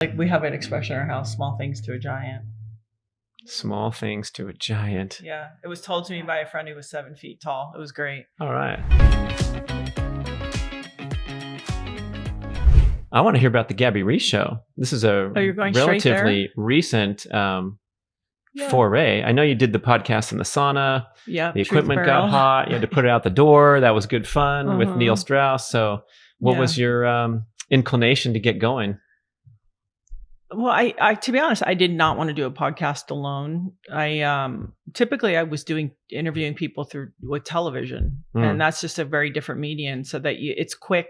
Like we have an expression in our house, small things to a giant. Small things to a giant. Yeah. It was told to me by a friend who was 7 feet tall. It was great. All right. I want to hear about the Gabby Reece show. This is a you're going relatively recent foray. I know you did the podcast in the sauna. Yeah. The equipment got hot. You had to put it out the door. That was good fun with Neil Strauss. So what was your inclination to get going? Well, I to be honest, I did not want to do a podcast alone. Typically I was interviewing people with television, and that's just a very different medium, so that it's quick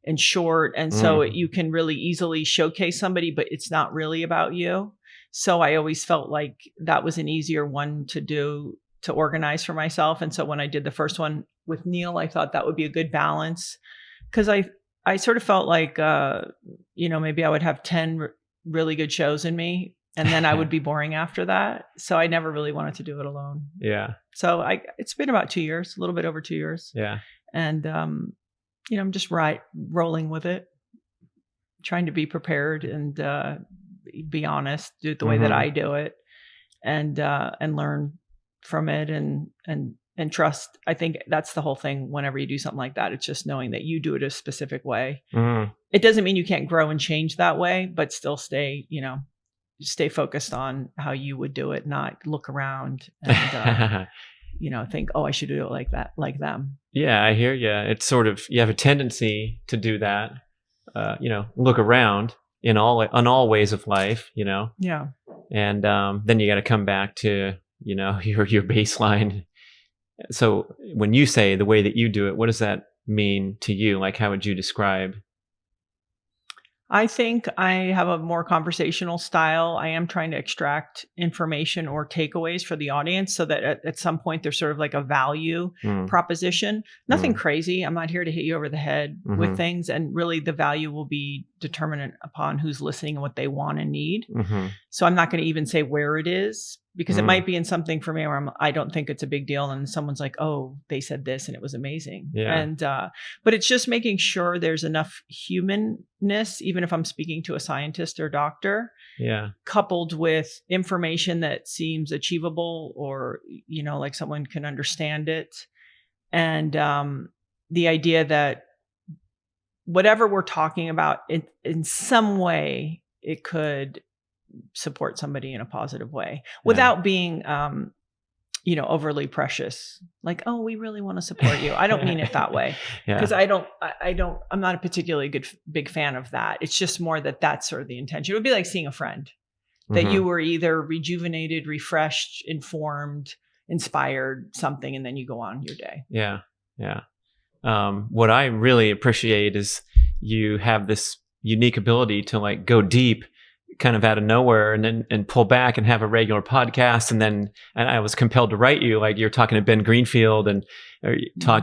and short, and so you can really easily showcase somebody, but it's not really about you. So I always felt like that was an easier one to organize for myself. And so when I did the first one with Neil, I thought that would be a good balance, because I sort of felt like maybe I would have 10 really good shows in me, and then I would be boring after that. So I never really wanted to do it alone. Yeah. So it's been about 2 years, a little bit over 2 years. Yeah. And, I'm just rolling with it, trying to be prepared and be honest, do it the way that I do it, and learn from it and trust. I think that's the whole thing. Whenever you do something like that, it's just knowing that you do it a specific way. It doesn't mean you can't grow and change that way, but still stay focused on how you would do it, not look around and, think, oh, I should do it like that, like them. Yeah, I hear you. It's sort of, you have a tendency to do that, look around on all ways of life, Yeah. And then you got to come back to, your baseline. So when you say the way that you do it, what does that mean to you? Like, how would you describe? I think I have a more conversational style. I am trying to extract information or takeaways for the audience, so that at some point there's sort of like a value proposition. Nothing crazy. I'm not here to hit you over the head with things. And really the value will be determinant upon who's listening and what they want and need. So I'm not going to even say where it is, because it might be in something for me where I don't think it's a big deal, and someone's like, oh, they said this and it was amazing. Yeah. And but it's just making sure there's enough humanness, even if I'm speaking to a scientist or doctor, coupled with information that seems achievable, or like someone can understand it. And the idea that whatever we're talking about, in some way it could support somebody in a positive way, without being overly precious, like, oh, we really want to support you. I don't mean it that way, because I'm not a particularly big fan of that. It's just more that's sort of the intention. It would be like seeing a friend, that you were either rejuvenated, refreshed, informed, inspired, something, and then you go on your day. What I really appreciate is you have this unique ability to like go deep kind of out of nowhere, and pull back and have a regular podcast. And I was compelled to write you, like you're talking to Ben Greenfield, and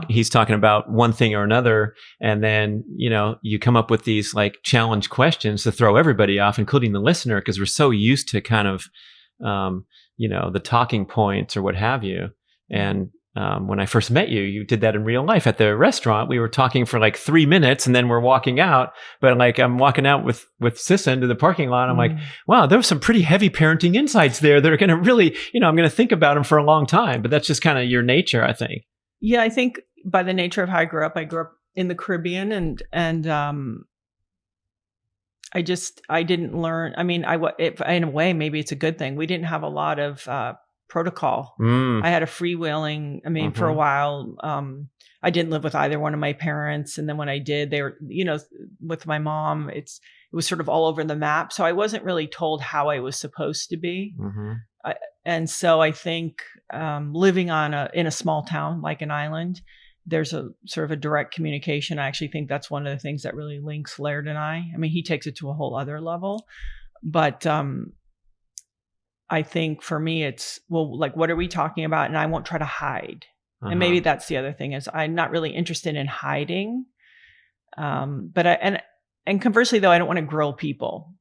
he's talking about one thing or another. And then, you come up with these like challenge questions to throw everybody off, including the listener, because we're so used to kind of, the talking points or what have you. And when I first met you, you did that in real life at the restaurant. We were talking for like 3 minutes, and then we're walking out. But like, I'm walking out with Sissa into the parking lot. I'm like, wow, there was some pretty heavy parenting insights there that are going to really, I'm going to think about them for a long time. But that's just kind of your nature, I think. Yeah, I think by the nature of how I grew up in the Caribbean, and I didn't learn. I mean, in a way, maybe it's a good thing. We didn't have a lot of protocol. I had a freewheeling. I mean, for a while, I didn't live with either one of my parents, and then when I did, they were, with my mom, it was sort of all over the map. So I wasn't really told how I was supposed to be. And so I think living in a small town like an island, there's a sort of a direct communication. I actually think that's one of the things that really links Laird and I. I mean, he takes it to a whole other level, but I think for me, it's, well, like, what are we talking about? And I won't try to hide. And maybe that's the other thing, is I'm not really interested in hiding. But and conversely though, I don't want to grill people,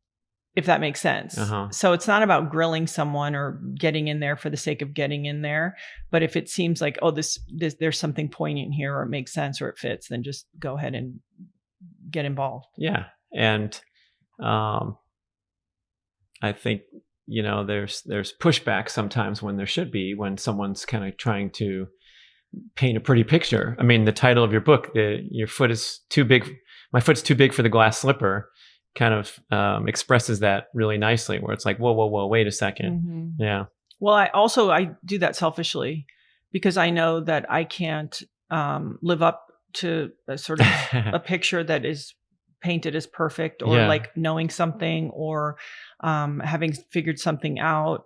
if that makes sense. So it's not about grilling someone or getting in there for the sake of getting in there. But if it seems like, oh, there's something poignant here, or it makes sense, or it fits, then just go ahead and get involved. Yeah. And I think, there's pushback sometimes when there should be, when someone's kind of trying to paint a pretty picture. I mean, the title of your book, your foot is too big. My foot's too big for the glass slipper, kind of expresses that really nicely, where it's like, whoa, wait a second. Mm-hmm. Yeah. Well, I do that selfishly because I know that I can't live up to a sort of a picture that is painted as perfect, or like knowing something, or having figured something out,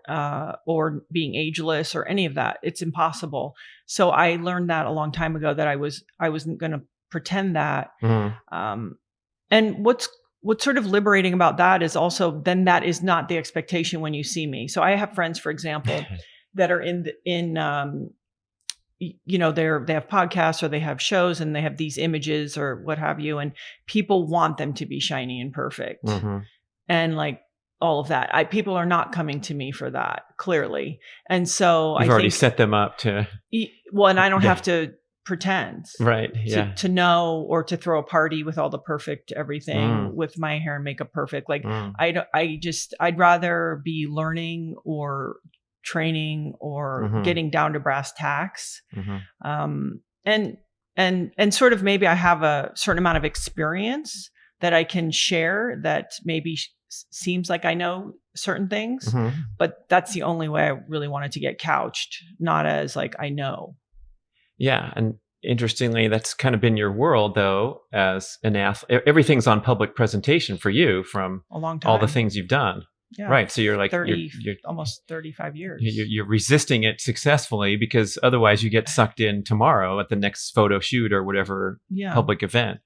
or being ageless, or any of that. It's impossible. So I learned that a long time ago, that I wasn't going to pretend that. Mm-hmm. And what's sort of liberating about that is also then that is not the expectation when you see me. So I have friends, for example, that are they have podcasts or they have shows and they have these images or what have you, and people want them to be shiny and perfect. Mm-hmm. And like all of that, people are not coming to me for that, clearly. And so You've already set them up to. Well, and I don't have to pretend, right? Yeah. To know, or to throw a party with all the perfect everything with my hair and makeup perfect. Like I'd rather be learning or training or getting down to brass tacks. And sort of maybe I have a certain amount of experience that I can share that maybe seems like I know certain things, but that's the only way I really wanted to get couched, not as like I know. Yeah. And interestingly, that's kind of been your world though, as an athlete. Everything's on public presentation for you from a long time. All the things you've done. Yeah, right. So you're like 30, you're almost 35 years. You're resisting it successfully, because otherwise you get sucked in tomorrow at the next photo shoot or whatever public event.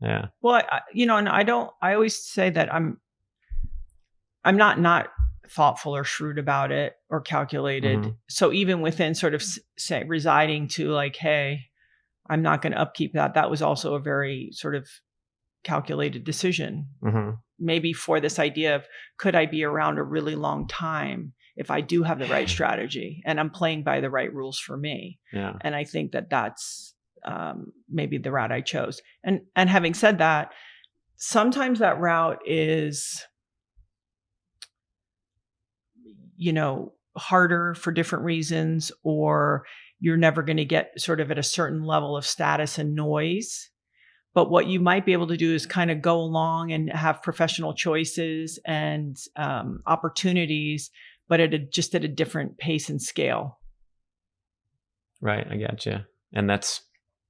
Yeah. Well, and I always say that I'm not thoughtful or shrewd about it or calculated. Mm-hmm. So even within sort of say residing to like, hey, I'm not going to upkeep that. That was also a very sort of calculated decision. Mm-hmm. Maybe for this idea of, could I be around a really long time if I do have the right strategy and I'm playing by the right rules for me? Yeah. And I think that that's maybe the route I chose. And having said that, sometimes that route is, harder for different reasons, or you're never going to get sort of at a certain level of status and noise. But what you might be able to do is kind of go along and have professional choices and opportunities, but just at a different pace and scale. Right. I gotcha. And that's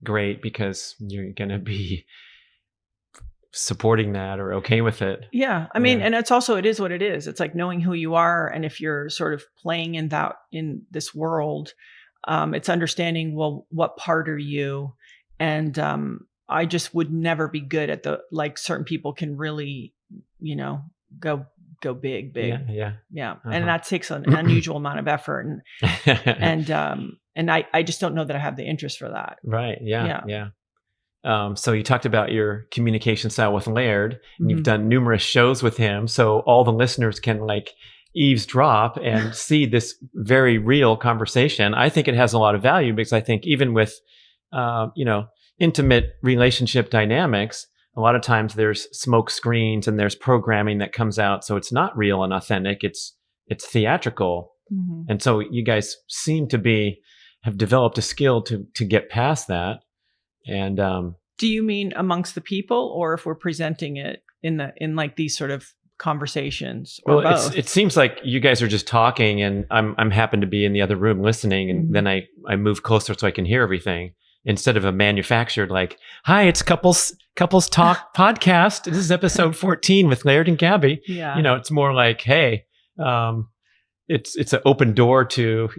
great because you're going to be supporting that or okay with it. Yeah. I mean, and it is what it is. It's like knowing who you are. And if you're sort of playing in this world, it's understanding, well, what part are you? And, I just would never be good at certain people can really, go big. Yeah. Uh-huh. And that takes an unusual amount of effort. And I just don't know that I have the interest for that. Right. Yeah. So you talked about your communication style with Laird, and you've done numerous shows with him. So all the listeners can eavesdrop and see this very real conversation. I think it has a lot of value because I think even with, intimate relationship dynamics, a lot of times there's smoke screens and there's programming that comes out. So it's not real and authentic. It's theatrical. Mm-hmm. And so you guys seem to have developed a skill to get past that. And, do you mean amongst the people, or if we're presenting it in these sort of conversations, or both? It seems like you guys are just talking and I'm happen to be in the other room listening. And then I move closer so I can hear everything. Instead of a manufactured hi, it's Couples Talk podcast. This is episode 14 with Laird and Gabby. Yeah. It's more like, hey, it's an open door to,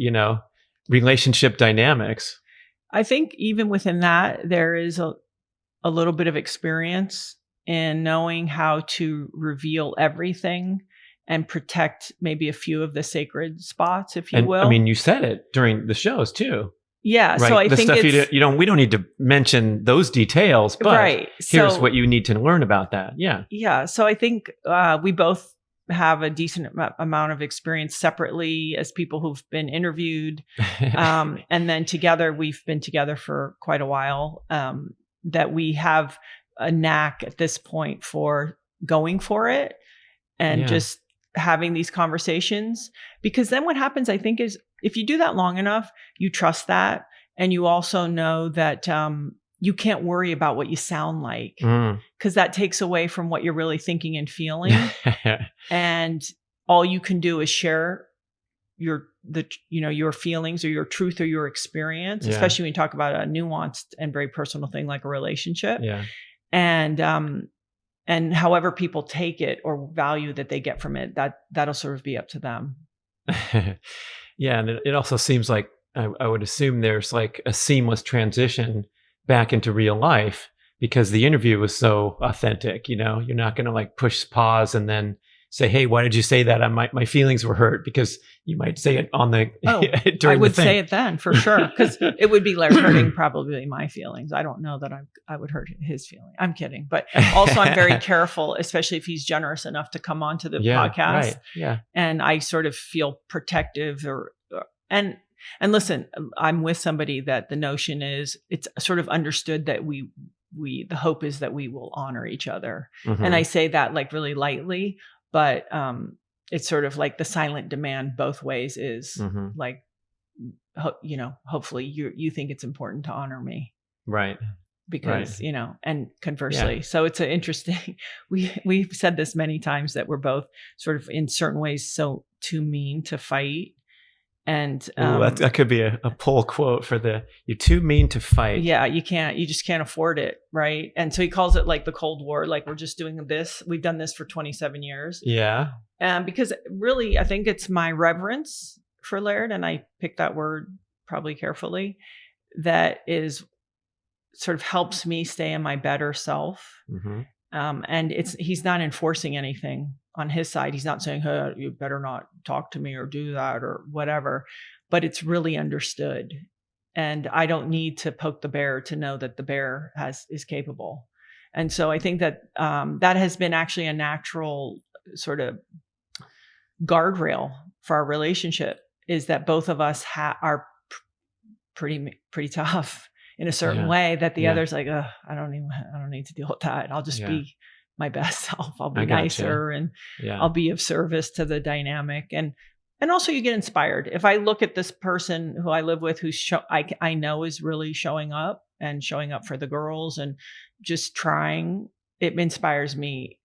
relationship dynamics. I think even within that, there is a little bit of experience in knowing how to reveal everything and protect maybe a few of the sacred spots, if you will. I mean, you said it during the shows too. Yeah. Right. So I the think stuff we don't need to mention those details, but here's what you need to learn about that. Yeah. Yeah. So I think we both have a decent amount of experience separately as people who've been interviewed. And then together, we've been together for quite a while, that we have a knack at this point for going for it and just having these conversations, because then what happens, I think, is if you do that long enough, you trust that. And you also know that you can't worry about what you sound like, because that takes away from what you're really thinking and feeling. And all you can do is share your feelings or your truth or your experience, especially when you talk about a nuanced and very personal thing like a relationship. Yeah. And however people take it or value that they get from it, that'll sort of be up to them. Yeah. And it also seems like I would assume there's like a seamless transition back into real life, because the interview was so authentic. You're not going to like push pause and then say, "Hey, why did you say that? My feelings were hurt," because you might say it on the during I would the thing. say it then for sure, because it would be Laird hurting probably my feelings. I don't know that I would hurt his feeling. I'm kidding, but also I'm very careful, especially if he's generous enough to come onto the podcast. Right. Yeah, and I sort of feel protective and listen, I'm with somebody that the notion is it's sort of understood that we the hope is that we will honor each other, and I say that like really lightly. But it's sort of like the silent demand both ways is like, hopefully you think it's important to honor me. Right. Because, and conversely. Yeah. So it's an interesting, we've said this many times that we're both sort of in certain ways so too mean to fight. And that could be a pull quote for you're too mean to fight. Yeah, you just can't afford it, right? And so he calls it like the Cold War, like we're just doing this. We've done this for 27 years. Yeah. Because really, I think it's my reverence for Laird, and I picked that word probably carefully, that is sort of helps me stay in my better self. And he's not enforcing anything on his side. He's not saying, "Hey, you better not talk to me or do that or whatever," but it's really understood. And I don't need to poke the bear to know that the bear is capable. And so I think that that has been actually a natural sort of guardrail for our relationship, is that both of us are pretty tough in a certain way, that the other's like, "Oh, I don't need to deal with that. I'll just be my best self. I'll be nicer and I'll be of service to the dynamic." And also you get inspired. If I look at this person who I live with, I know is really showing up for the girls and just trying, it inspires me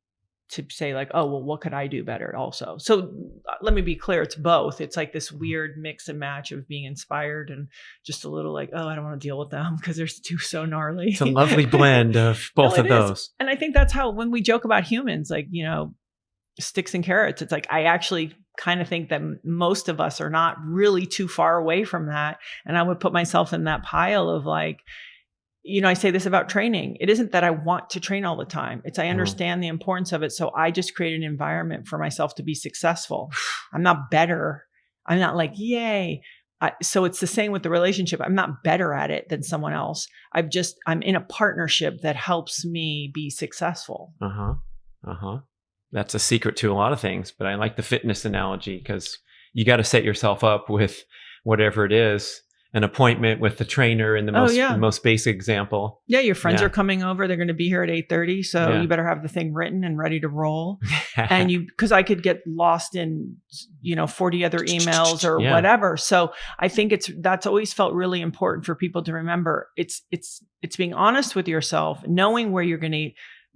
to say like, "Oh, well, what could I do better also?" So let me be clear. It's both. It's like this weird mix and match of being inspired and just a little like, "Oh, I don't want to deal with them because they're so gnarly." It's a lovely blend of both of those. And I think that's how, when we joke about humans, like, sticks and carrots, it's like, I actually kind of think that most of us are not really too far away from that. And I would put myself in that pile of like, I say this about training. It isn't that I want to train all the time. It's I understand the importance of it. So I just create an environment for myself to be successful. I'm not better. I'm not like, yay. So it's the same with the relationship. I'm not better at it than someone else. I'm in a partnership that helps me be successful. That's a secret to a lot of things, but I like the fitness analogy, because you got to set yourself up with whatever it is. An appointment with the trainer in the most basic example. Yeah, your friends are coming over. They're going to be here at 8:30. So you better have the thing written and ready to roll. And because I could get lost in, 40 other emails or whatever. So I think that's always felt really important for people to remember. It's being honest with yourself, knowing where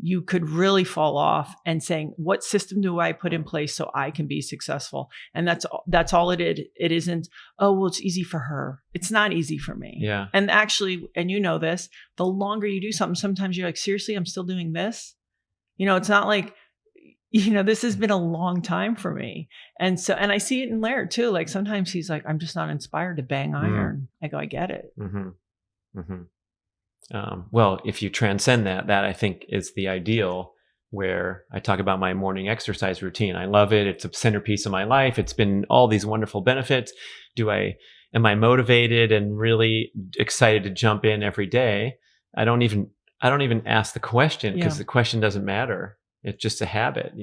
you could really fall off, and saying, what system do I put in place so I can be successful? And that's all it is. It isn't, "Oh, well, it's easy for her." It's not easy for me. Yeah. And actually, and this, the longer you do something, sometimes you're like, seriously, I'm still doing this. It's not like, this has been a long time for me. And so, and I see it in Laird too. Like sometimes he's like, "I'm just not inspired to bang iron." I go, I get it. Well, if you transcend that I think is the ideal, where I talk about my morning exercise routine. I love it. It's a centerpiece of my life. It's been all these wonderful benefits. Am I motivated and really excited to jump in every day? I don't even ask the question, because the question doesn't matter. It's just a habit,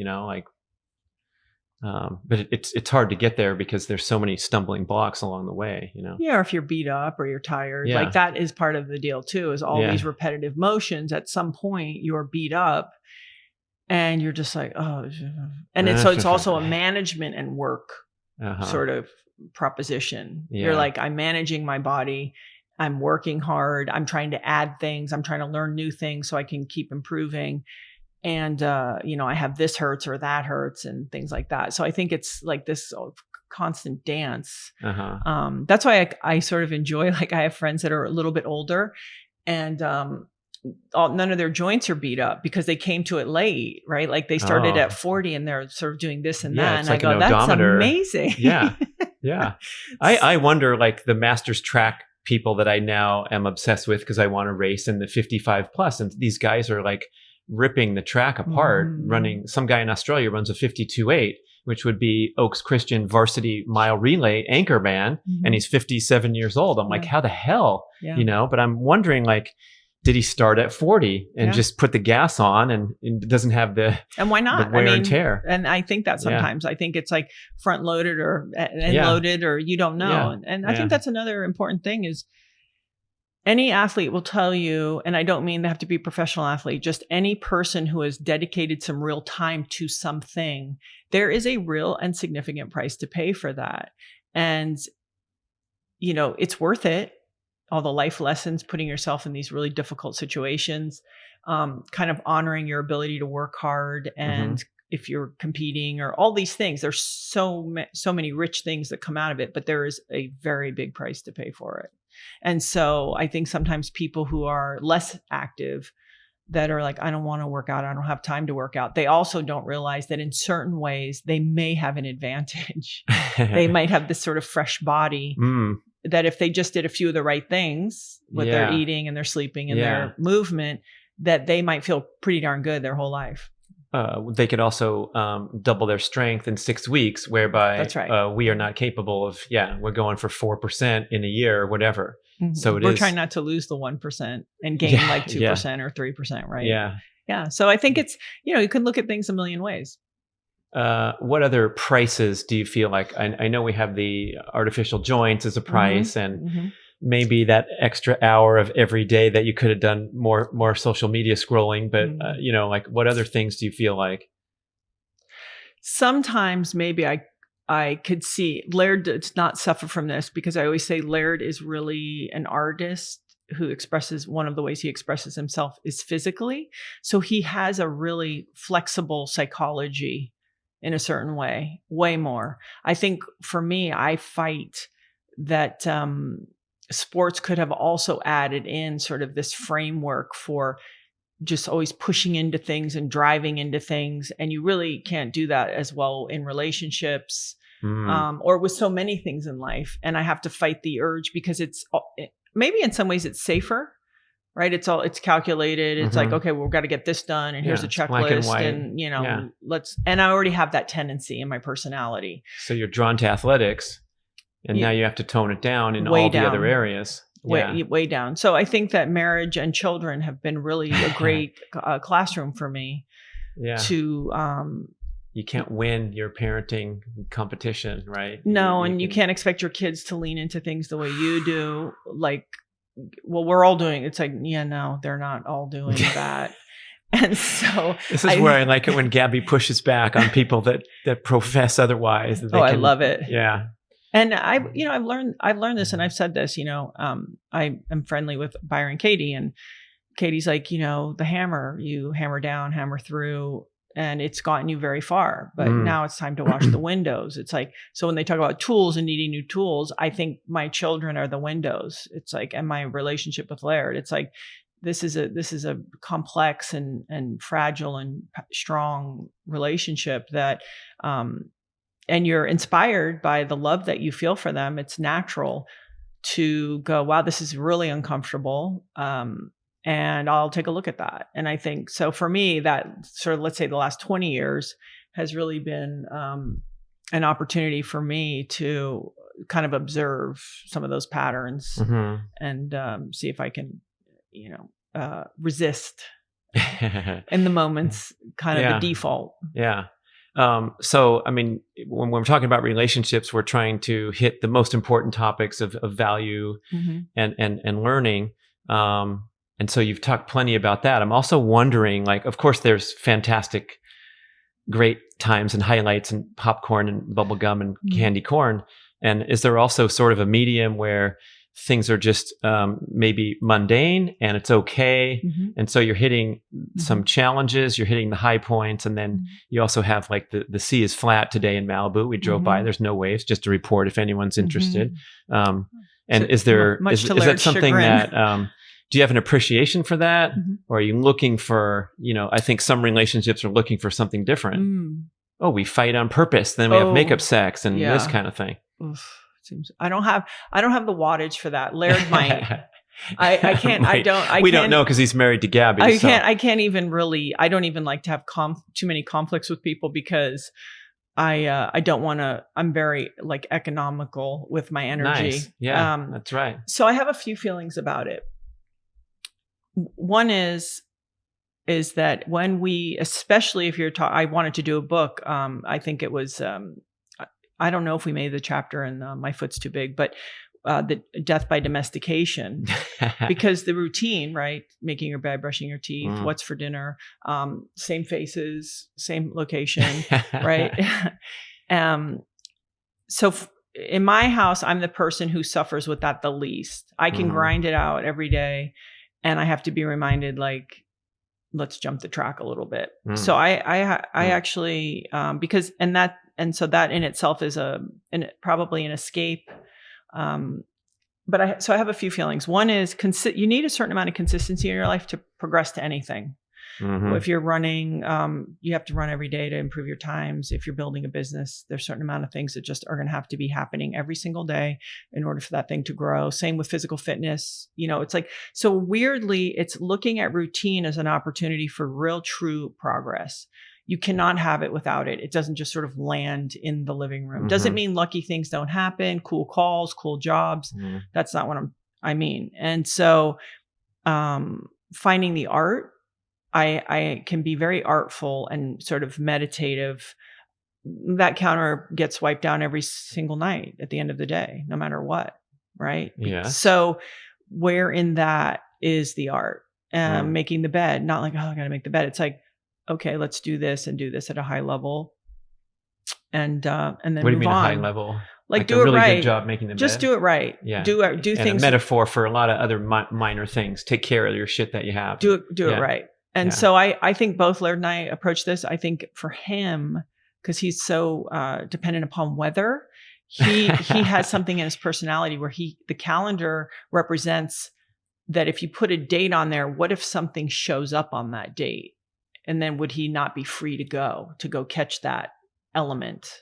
but it's hard to get there because there's so many stumbling blocks along the way, Yeah, or if you're beat up or you're tired, like that is part of the deal too, is all these repetitive motions. At some point you're beat up and you're just like, oh, and it's also a management and work sort of proposition. You're like, I'm managing my body. I'm working hard. I'm trying to add things. I'm trying to learn new things so I can keep improving. And, I have this hurts or that hurts and things like that. So I think it's like this constant dance. That's why I sort of enjoy, like, I have friends that are a little bit older, and none of their joints are beat up because they came to it late, right? Like they started at 40 and they're sort of doing this and that. And like I go, that's amazing. Yeah. I wonder, like, the masters track people that I now am obsessed with because I want to race in the 55 plus. And these guys are like ripping the track apart, running. Some guy in Australia runs a 52.8, which would be Oaks Christian varsity mile relay anchor man. And he's 57 years old. I'm like, how the hell, but I'm wondering, like, did he start at 40 and just put the gas on and doesn't have and why not? The wear and tear? And I think that sometimes I think it's like front loaded or end loaded, or you don't know. And I think that's another important thing is any athlete will tell you, and I don't mean they have to be a professional athlete, just any person who has dedicated some real time to something, there is a real and significant price to pay for that. And, it's worth it. All the life lessons, putting yourself in these really difficult situations, kind of honoring your ability to work hard. And if you're competing or all these things, there's so many rich things that come out of it, but there is a very big price to pay for it. And so I think sometimes people who are less active that are like, I don't want to work out, I don't have time to work out, they also don't realize that in certain ways they may have an advantage. They might have this sort of fresh body that if they just did a few of the right things with their eating and their sleeping and their movement, that they might feel pretty darn good their whole life. They could also double their strength in 6 weeks, whereby that's right. We are not capable of, we're going for 4% in a year or whatever. So we're trying not to lose the 1% and gain like 2% or 3%, right? Yeah. So I think it's, you can look at things a million ways. What other prices do you feel like? I know we have the artificial joints as a price, and maybe that extra hour of every day that you could have done more social media scrolling. But like, what other things do you feel like? Sometimes maybe I could see Laird does not suffer from this, because I always say Laird is really an artist who expresses, one of the ways he expresses himself is physically. So he has a really flexible psychology in a certain way more. I think for me, I fight that sports could have also added in sort of this framework for just always pushing into things and driving into things. And you really can't do that as well in relationships or with so many things in life. And I have to fight the urge, because maybe in some ways it's safer. Right. It's calculated. It's like, okay, well, we've got to get this done. And here's a checklist. And I already have that tendency in my personality. So you're drawn to athletics, and now you have to tone it down in all the other areas. Way down. So I think that marriage and children have been really a great classroom for me. You can't win your parenting competition, right? No. And you can't expect your kids to lean into things the way you do. Like, well, we're all doing, it's like, no, they're not all doing that. And so this is where I like it when Gabby pushes back on people that profess otherwise. I love it. Yeah. And I've learned this, and I've said this, I am friendly with Byron Katie, and Katie's like, the hammer, you hammer down, hammer through, and it's gotten you very far, but now it's time to wash the windows. It's like, so when they talk about tools and needing new tools, I think my children are the windows. It's like, and my relationship with Laird, it's like, this is a complex and fragile and strong relationship that, and you're inspired by the love that you feel for them. It's natural to go, wow, this is really uncomfortable. And I'll take a look at that. And I think, so for me, that sort of, let's say the last 20 years has really been an opportunity for me to kind of observe some of those patterns and see if I can, resist in the moments, kind of the default. Yeah. So, I mean, when we're talking about relationships, we're trying to hit the most important topics of value and learning. And so you've talked plenty about that. I'm also wondering, like, of course, there's fantastic great times and highlights and popcorn and bubble gum and candy corn. And is there also sort of a medium where things are just maybe mundane and it's okay? And so you're hitting some challenges, you're hitting the high points, and then you also have like the sea is flat today in Malibu. We drove by, there's no waves, just to report if anyone's interested. And so is that something that, do you have an appreciation for that? Or are you looking for, I think some relationships are looking for something different. Oh, we fight on purpose, then we have makeup sex and this kind of thing. Oof. I don't have the wattage for that. Laird might. I can't. We don't know because he's married to Gabby. I can't even really. I don't even like to have too many conflicts with people because I don't want to. I'm very like economical with my energy. Nice. Yeah, that's right. So I have a few feelings about it. One is that when we, especially if you're I wanted to do a book. I think it was. I don't know if we made the chapter in My Foot's Too Big, but the death by domestication, because the routine, right? Making your bed, brushing your teeth, what's for dinner, same faces, same location, right? So in my house, I'm the person who suffers with that the least. I can grind it out every day, and I have to be reminded, like, let's jump the track a little bit. So I actually, because, so that in itself is probably an escape. But I have a few feelings. One is you need a certain amount of consistency in your life to progress to anything. If you're running, you have to run every day to improve your times. If you're building a business, there's a certain amount of things that just are going to have to be happening every single day in order for that thing to grow. Same with physical fitness. It's like, so weirdly, it's looking at routine as an opportunity for real, true progress. You cannot have it without it. It doesn't just sort of land in the living room. Doesn't mean lucky things don't happen, cool calls, cool jobs. That's not what I mean. And so finding the art, I can be very artful and sort of meditative. That counter gets wiped down every single night at the end of the day, no matter what, right? Yeah. So where in that is the art? Making the bed, not like, I got to make the bed. It's like, okay, let's do this and do this at a high level, and then what do you move mean on. A high level? Like do a it really right. Good job making the Just bed. do it right. Yeah. Do and things. A metaphor for a lot of other minor things. Take care of your shit that you have. Do it right. And so I think both Laird and I approach this. I think for him, because he's so dependent upon weather, he has something in his personality where the calendar represents that if you put a date on there, what if something shows up on that date? And then would he not be free to go catch that element?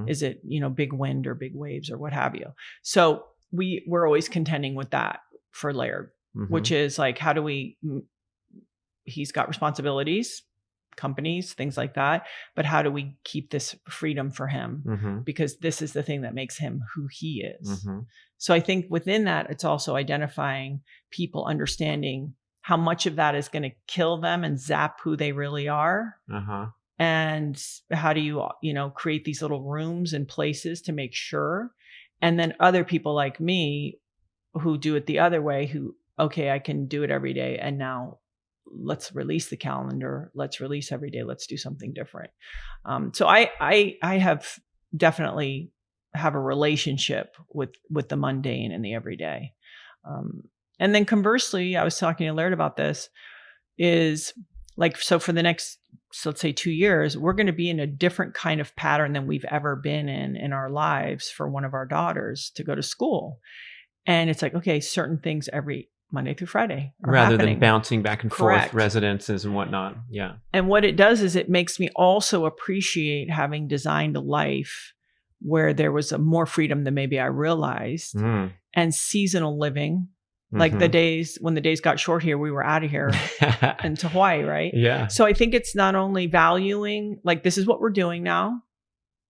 Is it, big wind or big waves or what have you? So we're always contending with that for Laird, which is like, how do we, he's got responsibilities, companies, things like that, but how do we keep this freedom for him? Because this is the thing that makes him who he is. So I think within that, it's also identifying people, understanding how much of that is going to kill them and zap who they really are. And how do you, create these little rooms and places to make sure. And then other people like me who do it the other way, okay, I can do it every day. And now let's release the calendar. Let's release every day. Let's do something different. So I have definitely have a relationship with the mundane and the everyday. And then conversely, I was talking to Laird about this, is like, so for the next, let's say 2 years, we're going to be in a different kind of pattern than we've ever been in our lives for one of our daughters to go to school. And it's like, okay, certain things every Monday through Friday are rather happening. Than bouncing back and forth residences and whatnot. Yeah. And what it does is it makes me also appreciate having designed a life where there was more freedom than maybe I realized, and seasonal living. Like the days when the days got short here, we were out of here and to Hawaii, right? Yeah. So I think it's not only valuing, like, this is what we're doing now.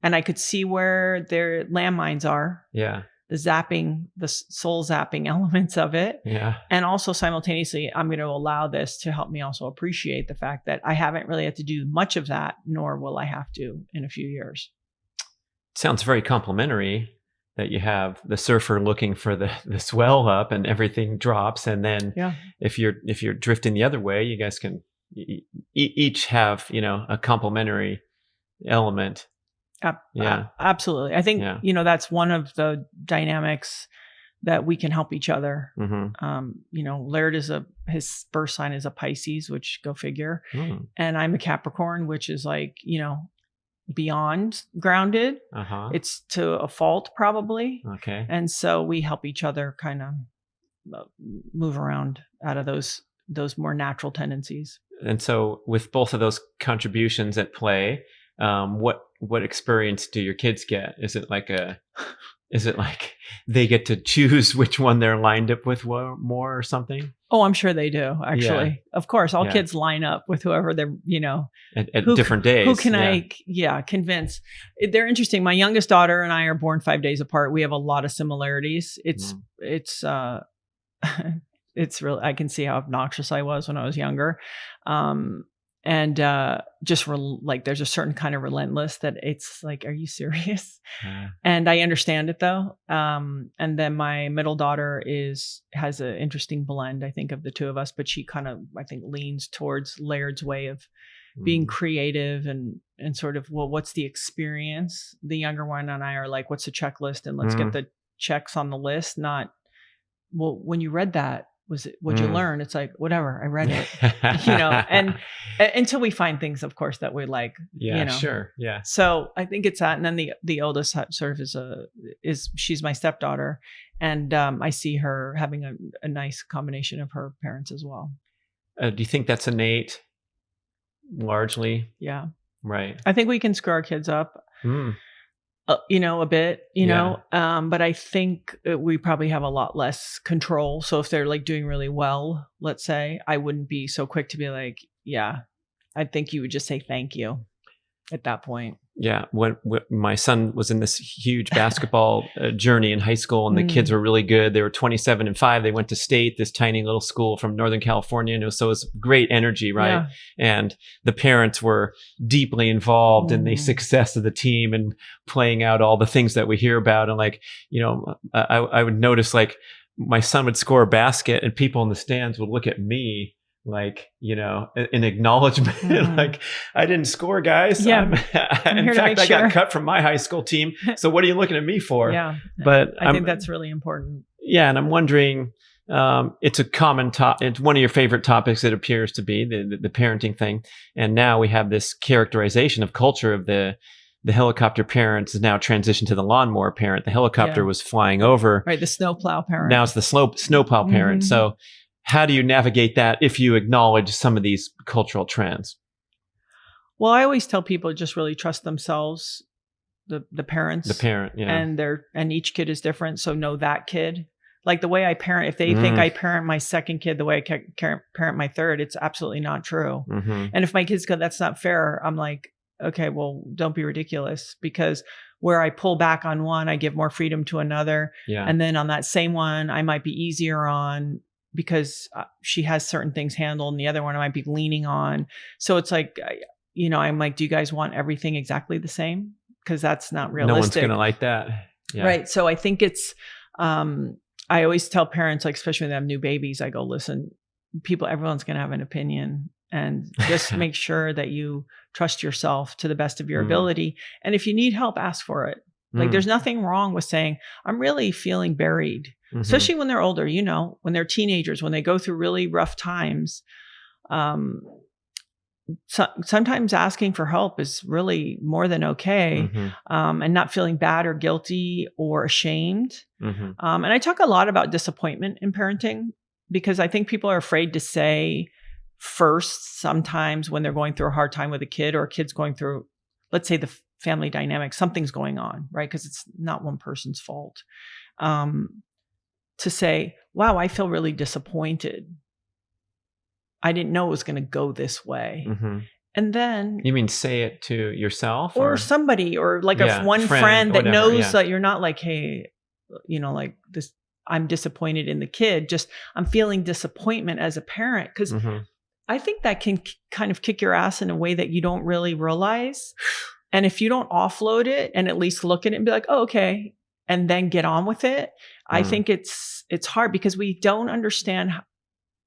And I could see where their landmines are. Yeah. The zapping, the soul zapping elements of it. Yeah. And also simultaneously, I'm going to allow this to help me also appreciate the fact that I haven't really had to do much of that, nor will I have to in a few years. Sounds very complimentary. That you have the surfer looking for the swell up and everything drops, and then if you're drifting the other way, you guys can each have a complementary element. Yeah. Absolutely. I think, that's one of the dynamics that we can help each other. Laird his birth sign is a Pisces, which go figure. And I'm a Capricorn, which is like, beyond grounded. It's to a fault probably. Okay. And so we help each other kind of move around out of those more natural tendencies. And so with both of those contributions at play, what experience do your kids get? Is it like they get to choose which one they're lined up with more or something? Oh, I'm sure they do, actually. Yeah. Of course, all kids line up with whoever they're, at different days. Who can I convince? They're interesting. My youngest daughter and I are born 5 days apart. We have a lot of similarities. It's really, I can see how obnoxious I was when I was younger. And there's a certain kind of relentless that it's like, are you serious? And I understand it though. And then my middle daughter has an interesting blend, I think, of the two of us, but she kind of, I think, leans towards Laird's way of being creative and sort of, well, what's the experience? The younger one and I are like, what's the checklist? And let's get the checks on the list. Not, well, when you read that, what'd you learn? It's like, whatever, I read it, and until we find things, of course, that we like, Sure. Yeah. So I think it's that. And then the oldest sort of she's my stepdaughter, and I see her having a nice combination of her parents as well. Do you think that's innate largely? Yeah. Right. I think we can screw our kids up. A bit, but I think we probably have a lot less control. So if they're like doing really well, let's say, I wouldn't be so quick to be like, I think you would just say thank you at that point. Yeah. When my son was in this huge basketball journey in high school, and the kids were really good. They were 27-5. They went to state, this tiny little school from Northern California. And it was great energy, right? Yeah. And the parents were deeply involved in the success of the team and playing out all the things that we hear about. And I would notice my son would score a basket and people in the stands would look at me in acknowledgement, like, I didn't score, guys. Yeah. In fact, I got cut from my high school team. So what are you looking at me for? Yeah. But I think that's really important. Yeah. And I'm wondering, it's a common it's one of your favorite topics, it appears to be, the parenting thing. And now we have this characterization of culture of the helicopter parents has now transitioned to the lawnmower parent. The helicopter was flying over. Right. The snowplow parent. Now it's the snowplow parent. So how do you navigate that if you acknowledge some of these cultural trends? Well, I always tell people just really trust themselves, the parents. The parent, yeah. And each kid is different. So know that kid. Like the way I parent, if they think I parent my second kid the way I parent my third, it's absolutely not true. And if my kids go, that's not fair, I'm like, okay, well, don't be ridiculous, because where I pull back on one, I give more freedom to another. Yeah. And then on that same one, I might be easier on, because she has certain things handled, and the other one I might be leaning on. So it's like, I'm like, do you guys want everything exactly the same? Because that's not realistic. No one's going to like that. Yeah. Right. So I think it's, I always tell parents, like, especially when they have new babies, I go, listen, everyone's going to have an opinion, and just make sure that you trust yourself to the best of your ability. And if you need help, ask for it. Like, there's nothing wrong with saying, I'm really feeling buried. Especially when they're older, when they're teenagers, when they go through really rough times. Sometimes asking for help is really more than okay. And not feeling bad or guilty or ashamed. And I talk a lot about disappointment in parenting, because I think people are afraid to say first sometimes when they're going through a hard time with a kid, or a kid's going through, let's say, the family dynamic, something's going on, right? Because it's not one person's fault. To say, wow, I feel really disappointed. I didn't know it was going to go this way. And then... You mean say it to yourself? Or somebody, or like one friend that knows that you're not like, hey, like this, I'm disappointed in the kid. Just, I'm feeling disappointment as a parent. Because I think that can kind of kick your ass in a way that you don't really realize. And if you don't offload it and at least look at it and be like, oh, okay, and then get on with it, I think it's hard, because we don't understand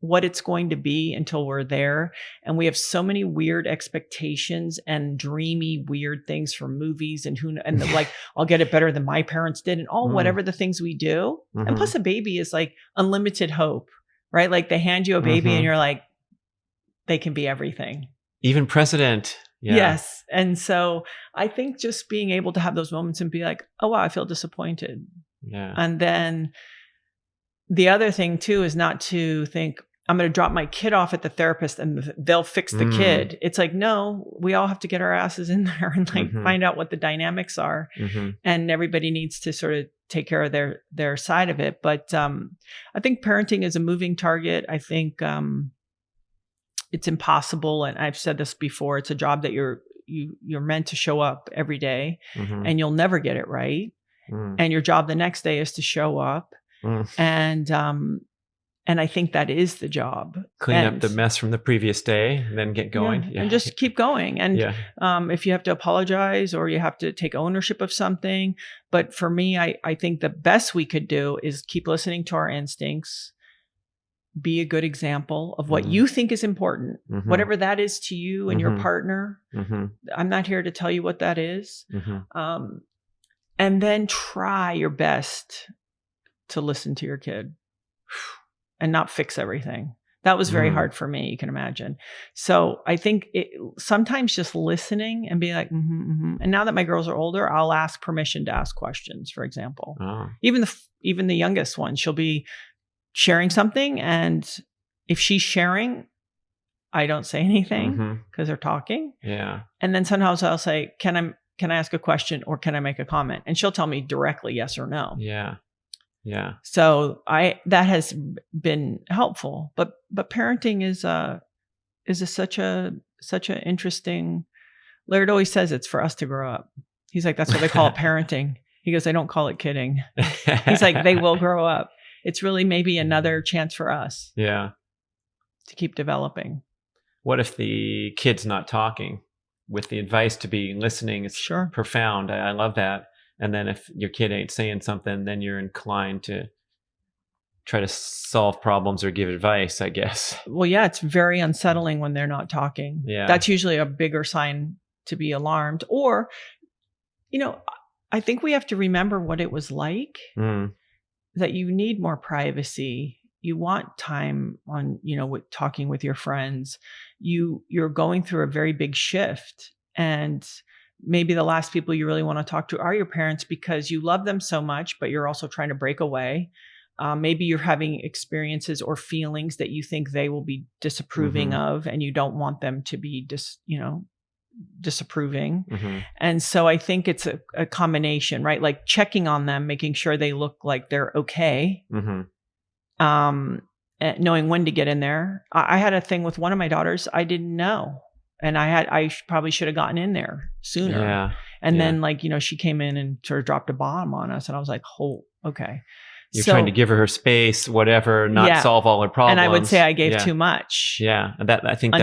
what it's going to be until we're there. And we have so many weird expectations and dreamy, weird things from movies and like, I'll get it better than my parents did and all whatever the things we do. And plus a baby is like unlimited hope, right? Like they hand you a baby and you're like, they can be everything. Even president. Yeah. Yes. And so I think just being able to have those moments and be like, oh, wow, I feel disappointed. Yeah. And then the other thing too is not to think I'm going to drop my kid off at the therapist and they'll fix the kid. It's like, no, we all have to get our asses in there and like find out what the dynamics are. And everybody needs to sort of take care of their side of it. But I think parenting is a moving target. I think it's impossible. And I've said this before, it's a job that you're meant to show up every day and you'll never get it right. And your job the next day is to show up. And I think that is the job. Clean up the mess from the previous day and then get going. And just keep going. And if you have to apologize or you have to take ownership of something. But for me, I think the best we could do is keep listening to our instincts, be a good example of what you think is important, whatever that is to you and your partner. I'm not here to tell you what that is. And then try your best to listen to your kid and not fix everything. That was very hard for me, you can imagine. So I think sometimes just listening and being like, and now that my girls are older, I'll ask permission to ask questions, for example. Even the youngest one, she'll be sharing something. And if she's sharing, I don't say anything because they're talking. Yeah. And then sometimes I'll say, can I ask a question or can I make a comment? And she'll tell me directly yes or no. Yeah. Yeah. So that has been helpful, but parenting is such an interesting. Laird always says it's for us to grow up. He's like, that's what they call it, parenting. He goes, I don't call it kidding. He's like, they will grow up. It's really maybe another chance for us. Yeah. To keep developing. What if the kid's not talking? With the advice to be listening, it's profound. I love that. And then if your kid ain't saying something, then you're inclined to try to solve problems or give advice, I guess. Well, yeah, it's very unsettling when they're not talking. Yeah. That's usually a bigger sign to be alarmed. Or, I think we have to remember what it was like, that you need more privacy. You want time on, with talking with your friends. You're going through a very big shift. And maybe the last people you really want to talk to are your parents because you love them so much, but you're also trying to break away. Maybe you're having experiences or feelings that you think they will be disapproving of, and you don't want them to be disapproving. And so I think it's a combination, right? Like checking on them, making sure they look like they're okay. Knowing when to get in there. I had a thing with one of my daughters I didn't know. And I probably should have gotten in there sooner. Yeah. And then she came in and sort of dropped a bomb on us. And I was like, oh, okay. You're trying to give her space, whatever, not solve all her problems. And I would say I gave too much. Yeah. I think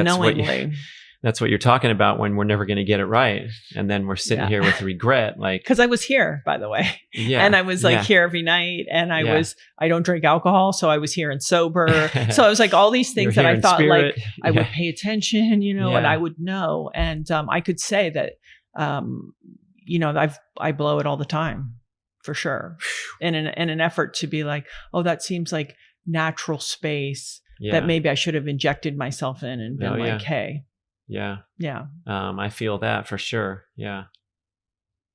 that's what you're talking about when we're never going to get it right. And then we're sitting here with regret. Because I was here, by the way. Yeah. And I was here every night. And I don't drink alcohol. So I was here and sober. So I was like all these things that I thought spirit. I would pay attention, and I would know. And I could say that, I blow it all the time for sure. In an effort to be like, oh, that seems like natural space that maybe I should have injected myself in and been hey. Yeah. Yeah. I feel that for sure. Yeah.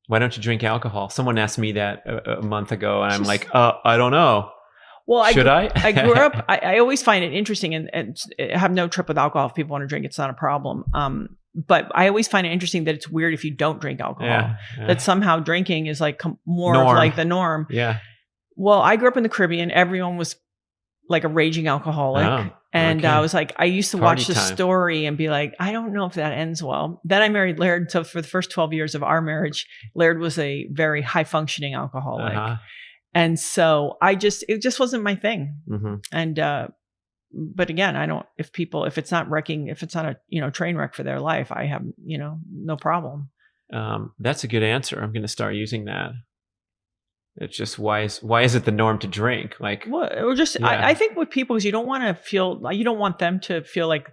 Why don't you drink alcohol? Someone asked me that a month ago and I'm like, I don't know. Well, I grew up, I always find it interesting and have no trip with alcohol. If people want to drink, it's not a problem. But I always find it interesting that it's weird if you don't drink alcohol, that somehow drinking is like more of like the norm. Yeah. Well, I grew up in the Caribbean. Everyone was like a raging alcoholic. Oh. And I was like, I used to watch the story and be like, I don't know if that ends well. Then I married Laird. So for the first 12 years of our marriage, Laird was a very high functioning alcoholic. And so it just wasn't my thing. And, but again, if it's not a, train wreck for their life, I have, no problem. That's a good answer. I'm going to start using that. It's just why is it the norm to drink? Like, or just I think with people is you don't want them to feel like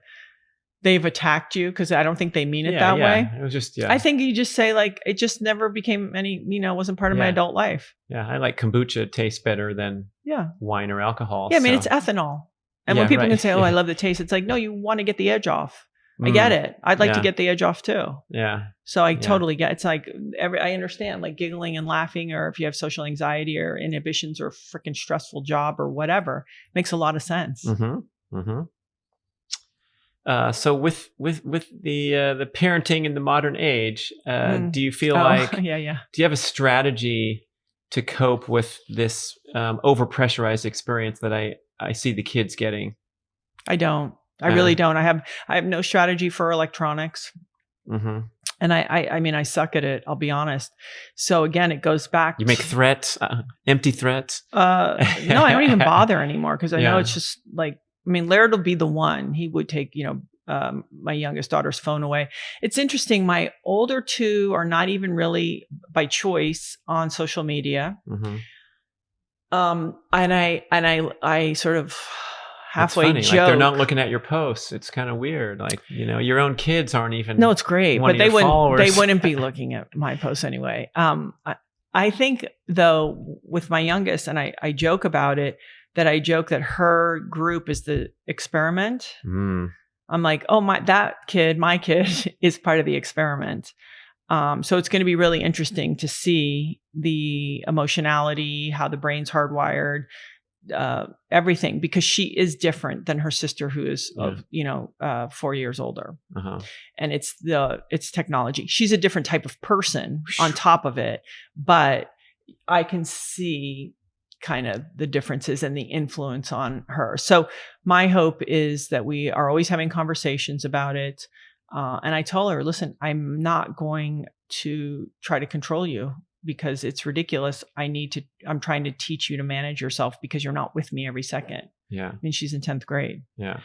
they've attacked you, because I don't think they mean it that way. It was just I think you just say like it just never became wasn't part of my adult life. Yeah, I like kombucha tastes better than wine or alcohol. Yeah, I mean it's ethanol, and when people can say, "Oh, I love the taste," it's like, no, you want to get the edge off. I get it. I'd like to get the edge off too. Yeah. So I totally get. It's like I understand like giggling and laughing, or if you have social anxiety or inhibitions or a freaking stressful job or whatever, makes a lot of sense. Mm-hmm. Mm-hmm. So with the parenting in the modern age, do you feel like do you have a strategy to cope with this overpressurized experience that I see the kids getting? I don't. I really don't. I have no strategy for electronics. Mm-hmm. And I mean, I suck at it. I'll be honest. So again, it goes back. You make threats, empty threats. No, I don't even bother anymore, because I know it's just like, I mean, Laird will be the one. He would take, my youngest daughter's phone away. It's interesting. My older two are not even really by choice on social media. Mm-hmm. And I sort of halfway joke. Like they're not looking at your posts. It's kind of weird. Like, your own kids aren't even. No, it's great, but they wouldn't be looking at my posts anyway. I think though with my youngest, and I joke about it, that her group is the experiment. Mm. I'm like, oh, my kid is part of the experiment. So it's going to be really interesting to see the emotionality, how the brain's hardwired, everything, because she is different than her sister, who is 4 years older. Uh-huh. And it's technology. She's a different type of person on top of it, but I can see kind of the differences and the influence on her. So my hope is that we are always having conversations about it. And I told her, listen, I'm not going to try to control you, because it's ridiculous. I'm trying to teach you to manage yourself, because you're not with me every second. Yeah. I mean, she's in 10th grade. Yeah.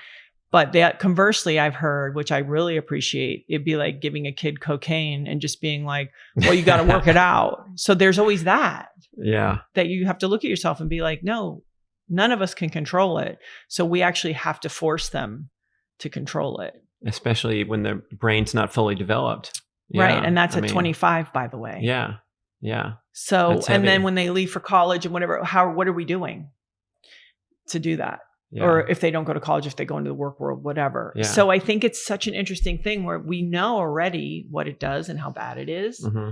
But that conversely, I've heard, which I really appreciate, it'd be like giving a kid cocaine and just being like, well, you got to work it out. So there's always that. Yeah. That you have to look at yourself and be like, no, none of us can control it. So we actually have to force them to control it. Especially when their brain's not fully developed. Yeah. Right. And that's at 25, by the way. Yeah. Yeah. So, and then when they leave for college and whatever, what are we doing to do that? Yeah. Or if they don't go to college, if they go into the work world, whatever. Yeah. So I think it's such an interesting thing where we know already what it does and how bad it is. Mm-hmm.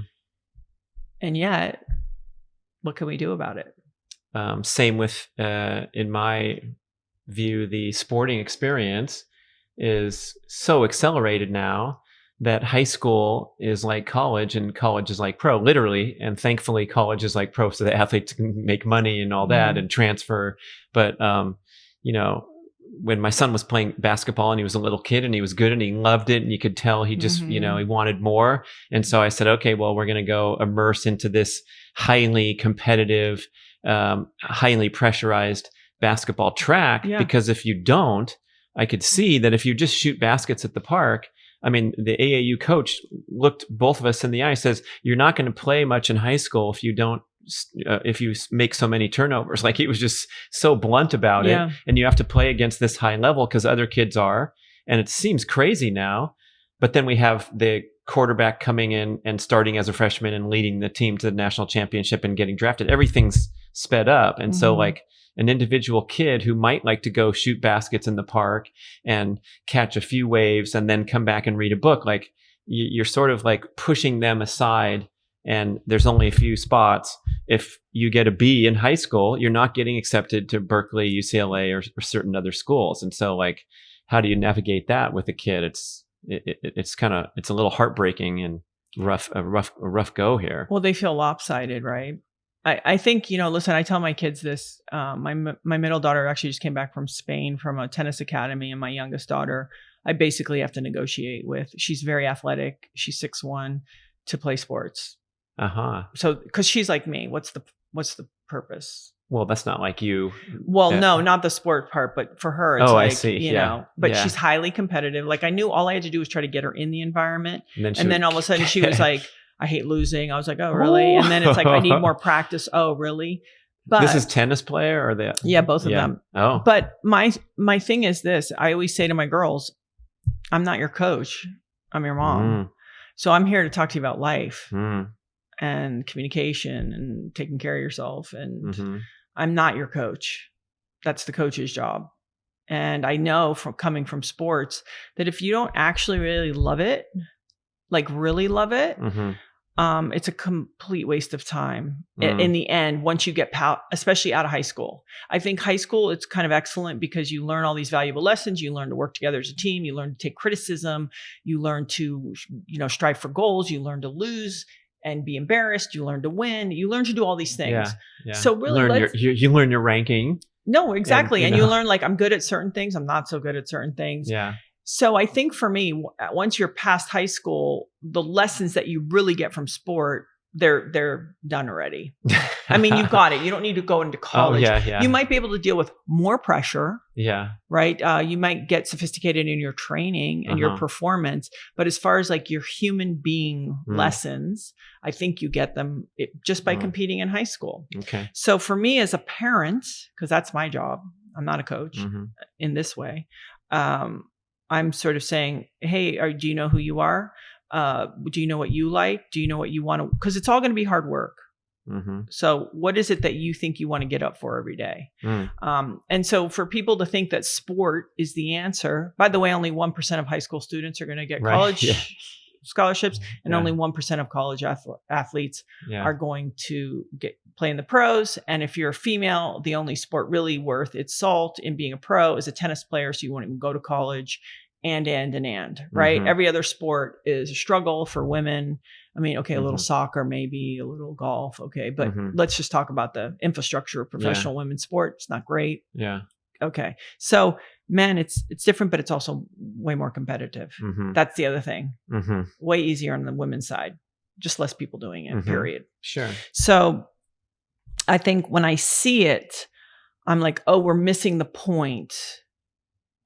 And yet, what can we do about it? Same with, in my view, the sporting experience is so accelerated now that high school is like college and college is like pro, literally. And thankfully, college is like pro, so the athletes can make money and all that and transfer. But, when my son was playing basketball and he was a little kid and he was good and he loved it and you could tell he just, he wanted more. And so I said, okay, well, we're going to go immerse into this highly competitive, highly pressurized basketball track. Yeah. Because if you don't, I could see that if you just shoot baskets at the park, I mean, the AAU coach looked both of us in the eye, says, you're not going to play much in high school if you make so many turnovers. Like, he was just so blunt about it. And you have to play against this high level because other kids are. And it seems crazy now. But then we have the quarterback coming in and starting as a freshman and leading the team to the national championship and getting drafted. Everything's sped up. And so like an individual kid who might like to go shoot baskets in the park and catch a few waves and then come back and read a book, like you're sort of like pushing them aside. And there's only a few spots. If you get a B in high school, you're not getting accepted to Berkeley, UCLA, or certain other schools. And so, like, how do you navigate that with a kid? It's a little heartbreaking and a rough go here. Well, they feel lopsided, right? I think, listen, I tell my kids this. My middle daughter actually just came back from Spain from a tennis academy, and my youngest daughter, I basically have to negotiate with. She's very athletic. She's 6'1", to play sports. Uh-huh. So, because she's like me, what's the purpose? Well, that's not like you. Well, no, not the sport part, but for her, it's I see. You know, but she's highly competitive. Like, I knew all I had to do was try to get her in the environment. And then all of a sudden she was like, I hate losing. I was like, oh, really? And then it's like, I need more practice. Oh, really? But this is tennis player or the? Yeah, both of them. Oh. But my thing is this. I always say to my girls, I'm not your coach. I'm your mom. So I'm here to talk to you about life and communication and taking care of yourself. And I'm not your coach. That's the coach's job. And I know from coming from sports that if you don't actually really love it, like really love it, it's a complete waste of time in the end, once you get especially out of high school. I think high school, it's kind of excellent because you learn all these valuable lessons. You learn to work together as a team. You learn to take criticism. You learn to, strive for goals. You learn to lose and be embarrassed. You learn to win. You learn to do all these things. Yeah. So really, you learn your ranking. No, exactly. And you learn like, I'm good at certain things. I'm not so good at certain things. Yeah. So I think for me, once you're past high school, the lessons that you really get from sport, they're done already. I mean, you got it. You don't need to go into college. You might be able to deal with more pressure. Yeah. Right. You might get sophisticated in your training and your performance. But as far as like your human being lessons, I think you get them just by competing in high school. Okay. So for me as a parent, because that's my job, I'm not a coach in this way. I'm sort of saying, hey, do you know who you are? Do you know what you like? Do you know what you want to? Because it's all going to be hard work. So what is it that you think you want to get up for every day? And so for people to think that sport is the answer, by the way, only 1% of high school students are going to get college scholarships, and only 1% of college athletes are going to play in the pros. And if you're a female, the only sport really worth its salt in being a pro is a tennis player. So you won't even go to college, and, right? Every other sport is a struggle for women. I mean, okay, a little soccer, maybe a little golf. Okay. But let's just talk about the infrastructure of professional women's sport. It's not great. Yeah. Okay. So men, it's different, but it's also way more competitive. That's the other thing. Way easier on the women's side, just less people doing it, period. Sure. So I think when I see it, I'm like, oh, we're missing the point.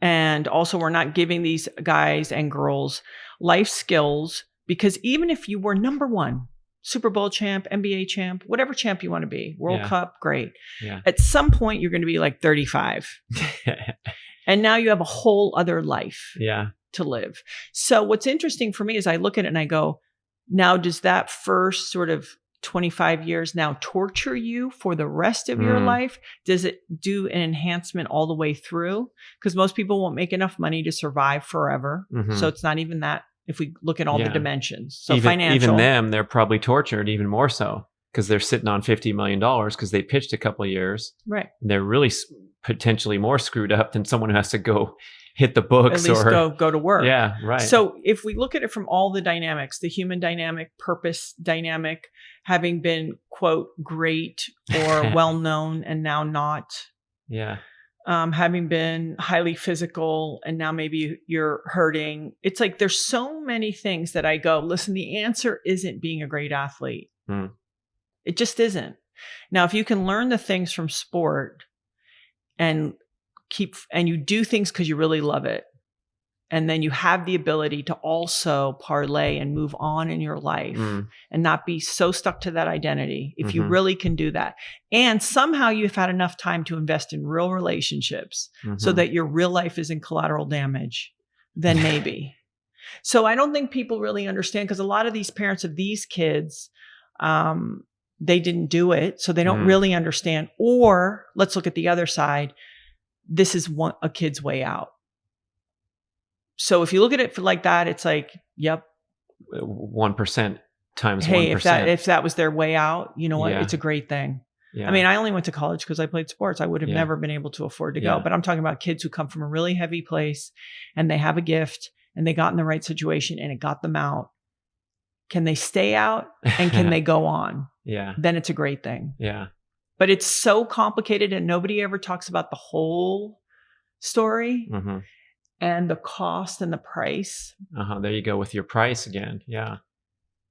And also we're not giving these guys and girls life skills, because even if you were number one, Super Bowl champ, NBA champ, whatever champ you want to be, World Cup, great. At some point, you're going to be like 35. And now you have a whole other life to live. So what's interesting for me is I look at it and I go, now does that first sort of 25 years now torture you for the rest of your life? Does it do an enhancement all the way through? Because most people won't make enough money to survive forever. So it's not even that. If we look at all the dimensions. So financial. Even them, they're probably tortured even more so because they're sitting on $50 million because they pitched a couple of years. Right. They're really potentially more screwed up than someone who has to go hit the books. At least go to work. Yeah, right. So if we look at it from all the dynamics, the human dynamic, purpose dynamic, having been, quote, great or well-known and now not. Yeah. Having been highly physical and now maybe you're hurting. It's like there's so many things that I go, listen, the answer isn't being a great athlete. It just isn't. Now, if you can learn the things from sport and you do things because you really love it, and then you have the ability to also parlay and move on in your life and not be so stuck to that identity. If you really can do that. And somehow you've had enough time to invest in real relationships so that your real life isn't collateral damage, then maybe. So I don't think people really understand, because a lot of these parents of these kids, they didn't do it. So they don't really understand. Or let's look at the other side. This is a kid's way out. So if you look at it like that, it's like, yep. 1% times 1%. If that was their way out, you know what? It's a great thing. Yeah. I mean, I only went to college because I played sports. I would have never been able to afford to go. But I'm talking about kids who come from a really heavy place and they have a gift and they got in the right situation and it got them out. Can they stay out and can they go on? Then it's a great thing. Yeah. But it's so complicated and nobody ever talks about the whole story. And the cost and the price. There you go with your price again. Yeah.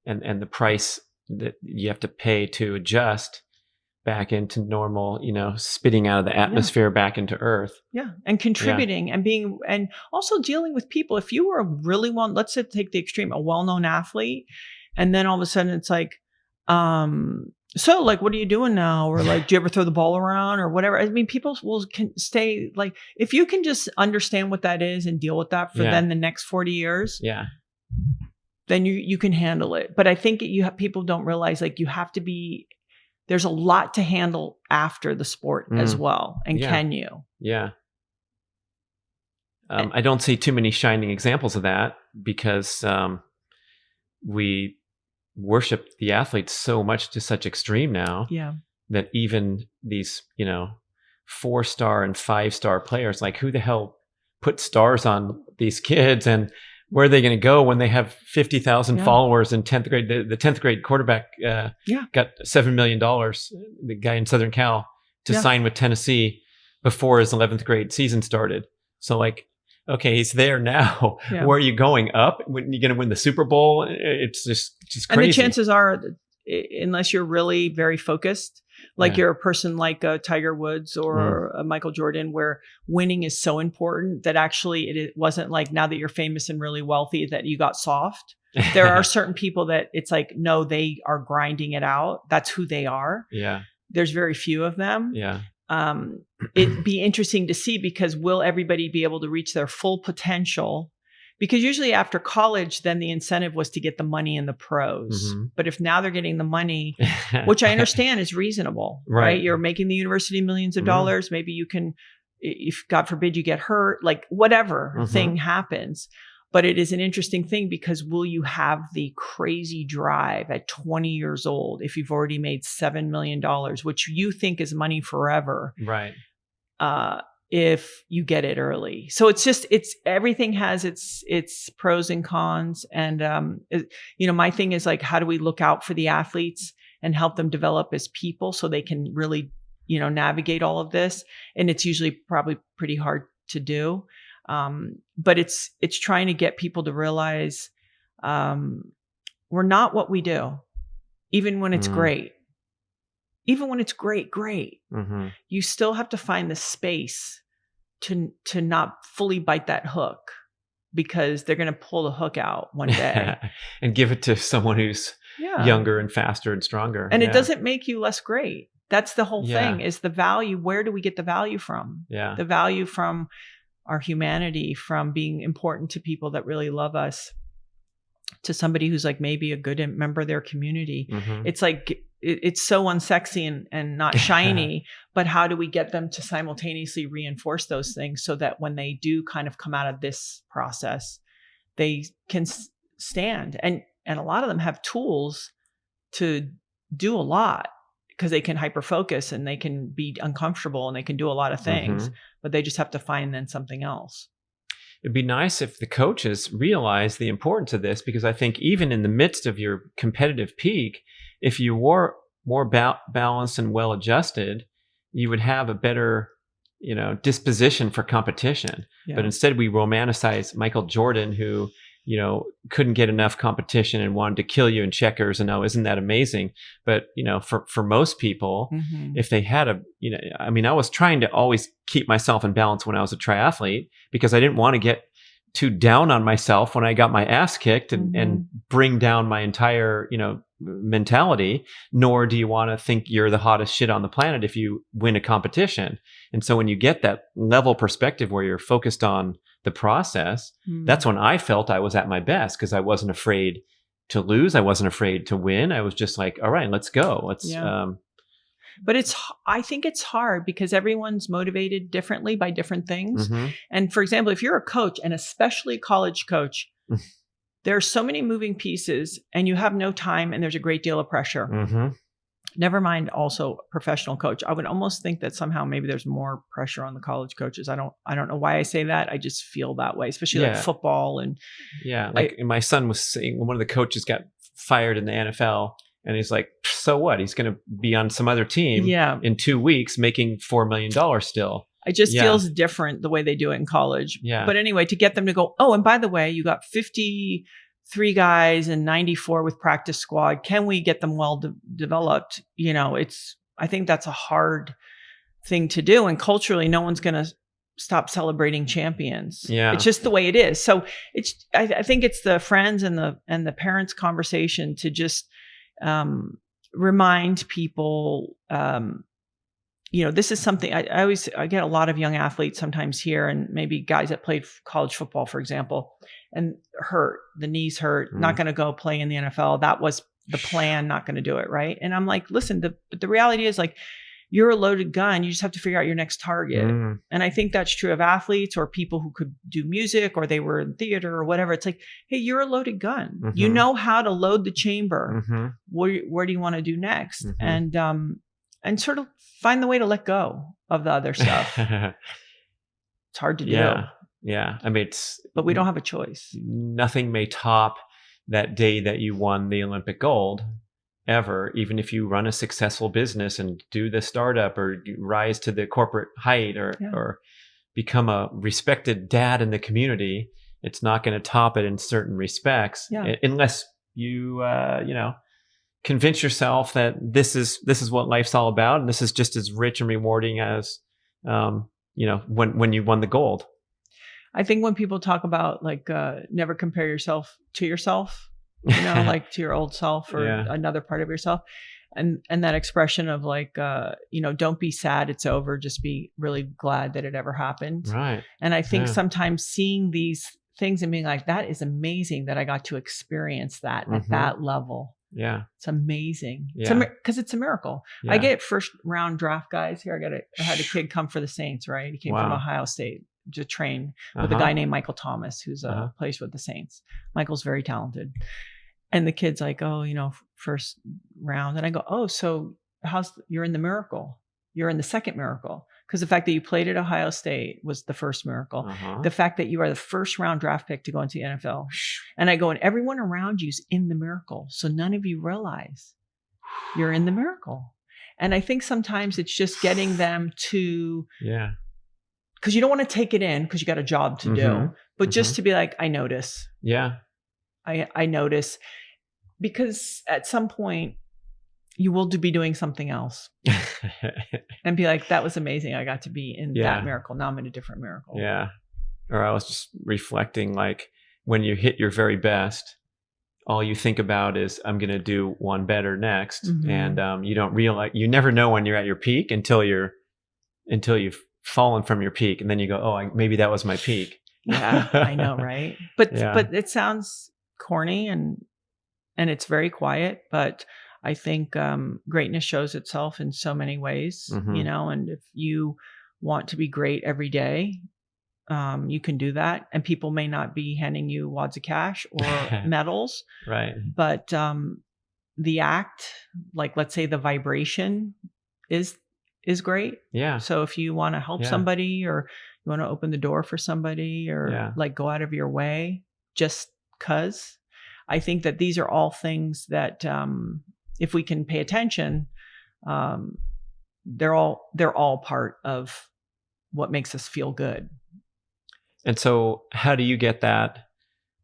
And the price that you have to pay to adjust back into normal, spitting out of the atmosphere back into earth. Yeah. And contributing and also dealing with people. If you were let's say take the extreme, a well-known athlete, And then all of a sudden it's like, so like, what are you doing now? Or like, do you ever throw the ball around or whatever? I mean, people can stay like, if you can just understand what that is and deal with that for then the next 40 years, then you can handle it. But I think people don't realize like you have to be, there's a lot to handle after the sport as well. And can you? Yeah. I don't see too many shining examples of that because we worship the athletes so much to such extreme now that even these, 4-star and 5-star players, like who the hell put stars on these kids and where are they going to go when they have 50,000 followers in 10th grade? The 10th grade quarterback got $7 million, the guy in Southern Cal, to sign with Tennessee before his 11th grade season started. So like, okay, he's there now. Yeah. Where are you going up? When you're going to win the Super Bowl? It's just crazy. And the chances are, unless you're really very focused, like you're a person like Tiger Woods or Michael Jordan, where winning is so important that actually it wasn't like now that you're famous and really wealthy that you got soft. There are certain people that it's like, no, they are grinding it out. That's who they are. Yeah. There's very few of them. Yeah. It'd be interesting to see because will everybody be able to reach their full potential? Because usually after college, then the incentive was to get the money in the pros. Mm-hmm. But if now they're getting the money, which I understand is reasonable, right? You're making the university millions of dollars. Maybe you can, if God forbid you get hurt, like whatever thing happens. But it is an interesting thing because will you have the crazy drive at 20 years old if you've already made $7 million, which you think is money forever? Right. If you get it early. So it's everything has its pros and cons. And, my thing is like, how do we look out for the athletes and help them develop as people so they can really, navigate all of this? And it's usually probably pretty hard to do. But it's trying to get people to realize, we're not what we do, even when it's great. Even when it's great, you still have to find the space to not fully bite that hook because they're going to pull the hook out one day and give it to someone who's younger and faster and stronger. And it doesn't make you less great. That's the whole thing is the value. Where do we get the value from? Yeah. The value from our humanity, from being important to people that really love us, to somebody who's like maybe a good member of their community. It's like, it's so unsexy and not shiny, but how do we get them to simultaneously reinforce those things so that when they do kind of come out of this process, they can stand. And a lot of them have tools to do a lot because they can hyper-focus and they can be uncomfortable and they can do a lot of things, but they just have to find then something else. It'd be nice if the coaches realize the importance of this, because I think even in the midst of your competitive peak, if you were more balanced and well-adjusted, you would have a better, disposition for competition. Yeah. But instead we romanticize Michael Jordan, who, couldn't get enough competition and wanted to kill you in checkers. And oh, isn't that amazing? But, for most people, if they had I was trying to always keep myself in balance when I was a triathlete because I didn't want to get too down on myself when I got my ass kicked and bring down my entire, mentality, nor do you want to think you're the hottest shit on the planet if you win a competition. And so when you get that level perspective where you're focused on the process, that's when I felt I was at my best because I wasn't afraid to lose. I wasn't afraid to win. I was just like, all right, let's go. But I think it's hard because everyone's motivated differently by different things. And for example, if you're a coach and especially college coach, there are so many moving pieces and you have no time and there's a great deal of pressure. Never mind also professional coach. I would almost think that somehow maybe there's more pressure on the college coaches. I don't know why I say that. I just feel that way, especially like football. And my son was saying when one of the coaches got fired in the NFL and he's like, so what? He's going to be on some other team in 2 weeks making $4 million still. It just feels different the way they do it in college. Yeah. But anyway, to get them to go, oh, and by the way, you got 53 guys and 94 with practice squad. Can we get them well developed? I think that's a hard thing to do. And culturally, no one's going to stop celebrating champions. Yeah. It's just the way it is. So I think it's the friends and the parents conversation to just remind people, this is something I get a lot of young athletes sometimes here, and maybe guys that played college football, for example, and the knees hurt, not going to go play in the NFL. That was the plan, not going to do it. Right. And I'm like, listen, the reality is like, you're a loaded gun. You just have to figure out your next target. And I think that's true of athletes or people who could do music or they were in theater or whatever. It's like, hey, you're a loaded gun. You know how to load the chamber. Where do you want to do next? And sort of find the way to let go of the other stuff. It's hard to do. Yeah. I mean, but we don't have a choice. Nothing may top that day that you won the Olympic gold ever, even if you run a successful business and do the startup or rise to the corporate height or become a respected dad in the community. It's not going to top it in certain respects unless you, convince yourself that this is what life's all about. And this is just as rich and rewarding as, when you won the gold. I think when people talk about like, never compare yourself to yourself, like to your old self or another part of yourself. And that expression of like, don't be sad it's over, just be really glad that it ever happened. Right. And I think sometimes seeing these things and being like, that is amazing that I got to experience that at that level. Yeah. It's amazing. Yeah. Because it's a miracle. Yeah. I get first round draft guys here. I had a kid come for the Saints, right? He came from Ohio State to train with a guy named Michael Thomas, who's plays with the Saints. Michael's very talented. And the kid's like, oh, first round. And I go, oh, so you're in the miracle. You're in the second miracle. Because the fact that you played at Ohio State was the first miracle. The fact that you are the first round draft pick to go into the NFL. And I go, and everyone around you is in the miracle. So none of you realize you're in the miracle. And I think sometimes it's just getting them to, because you don't want to take it in because you got a job to do, but just to be like, I notice. Yeah. I notice, because at some point you will be doing something else and be like, that was amazing. I got to be in that miracle. Now I'm in a different miracle. Yeah. Or I was just reflecting, like when you hit your very best, all you think about is, I'm going to do one better next. And you don't realize, you never know when you're at your peak until you've fallen from your peak. And then you go, oh, maybe that was my peak. Yeah, I know. Right. But it sounds corny and it's very quiet, but I think greatness shows itself in so many ways, and if you want to be great every day, you can do that. And people may not be handing you wads of cash or medals, right? But the act, like let's say the vibration is great. Yeah. So if you want to help somebody, or you want to open the door for somebody, or like go out of your way just 'cause, I think that these are all things that if we can pay attention, they're all part of what makes us feel good. And so how do you get that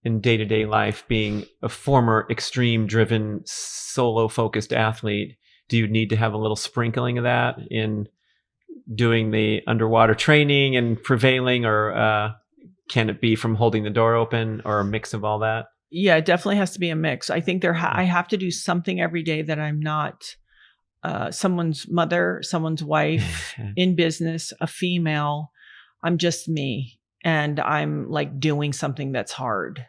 in day-to-day life, being a former extreme-driven, solo-focused athlete? Do you need to have a little sprinkling of that in doing the underwater training and prevailing, or can it be from holding the door open, or a mix of all that? Yeah, it definitely has to be a mix. I think I have to do something every day that I'm not someone's mother, someone's wife, in business, a female. I'm just me, and I'm like doing something that's hard.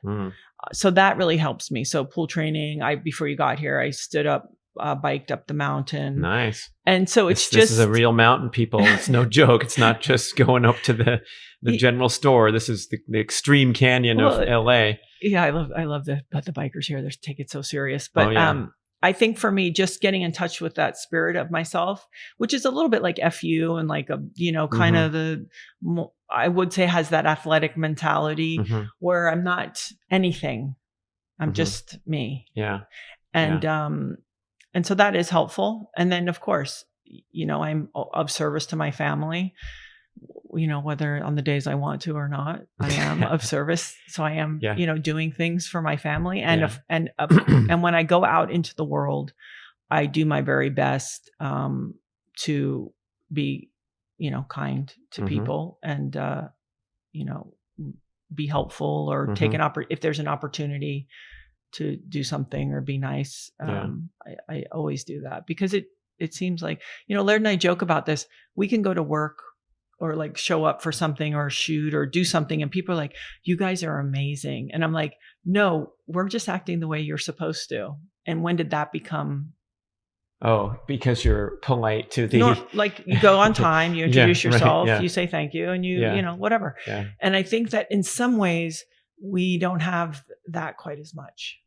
So that really helps me. So pool training, before you got here, I stood up, biked up the mountain. Nice. And so this is a real mountain, people. It's no joke. It's not just going up to the general store. This is the extreme canyon of LA. Yeah, I love the bikers here. They take it so serious. But I think for me, just getting in touch with that spirit of myself, which is a little bit like FU and like a, kind of I would say has that athletic mentality where I'm not anything. I'm just me. Yeah. And so that is helpful. And then of course, I'm of service to my family, whether on the days I want to or not, I am of service. So I am, doing things for my family. And, and when I go out into the world, I do my very best, to be kind to people and, be helpful or take if there's an opportunity to do something or be nice. I always do that because it seems like, Laird and I joke about this. We can go to work or like show up for something or shoot or do something. And people are like, you guys are amazing. And I'm like, no, we're just acting the way you're supposed to. And when did that become? Oh, because you're polite to the... like you go on time, you introduce yourself, you say thank you, and you whatever. Yeah. And I think that in some ways we don't have that quite as much.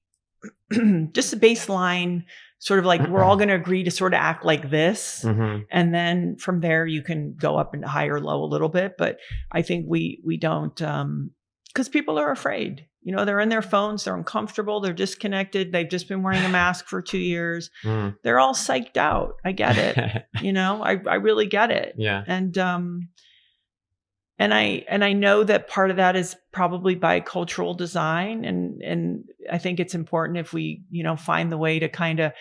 Just a baseline, sort of like we're all going to agree to sort of act like this. And then from there you can go up and high or low a little bit. But I think we don't, because people are afraid. They're in their phones, they're uncomfortable, they're disconnected. They've just been wearing a mask for 2 years. They're all psyched out. I get it. I really get it. Yeah. And I know that part of that is probably by cultural design. And I think it's important if we, find the way to kind of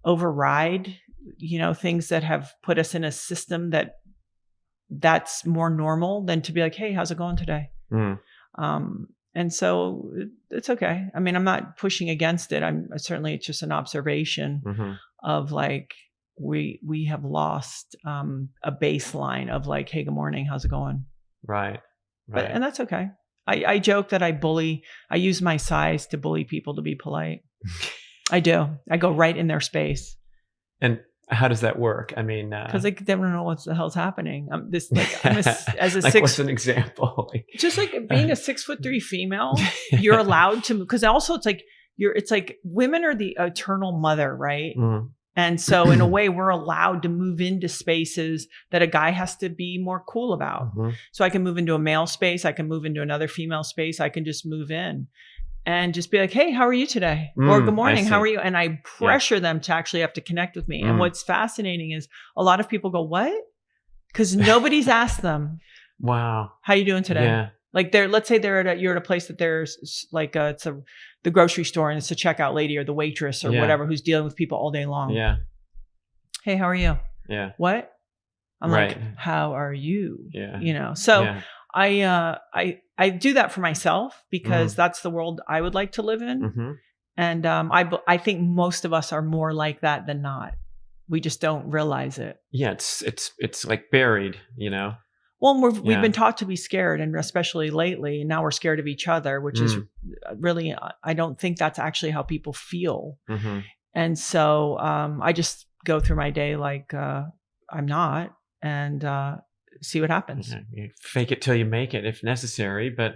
override, things that have put us in a system that's more normal than to be like, hey, how's it going today? And so it's okay. I mean, I'm not pushing against it. Certainly it's just an observation of like, we have lost a baseline of like, hey, good morning, how's it going? Right. And that's okay. I joke that I use my size to bully people to be polite. I do. I go right in their space. And how does that work? I mean, because they don't know what the hell's happening. As a like what's an example? Just like being a 6'3" female, you're allowed to, because also it's like women are the eternal mother, right? And so in a way, we're allowed to move into spaces that a guy has to be more cool about. So I can move into a male space. I can move into another female space. I can just move in and just be like, hey, how are you today? Or good morning, how are you? And I pressure them to actually have to connect with me. And what's fascinating is a lot of people go, what? Because nobody's asked them. Wow. How you doing today? Yeah. Like let's say you're at a place that there's like it's the grocery store and it's the checkout lady or the waitress or whatever who's dealing with people all day long. Yeah. Hey, how are you? Yeah. What? I'm like, how are you? Yeah. So I do that for myself because that's the world I would like to live in. And I think most of us are more like that than not. We just don't realize it. Yeah, it's like buried, Well, we've been taught to be scared, and especially lately, and now we're scared of each other, which is really, I don't think that's actually how people feel. And so I just go through my day like I'm not, and see what happens. You fake it till you make it if necessary, but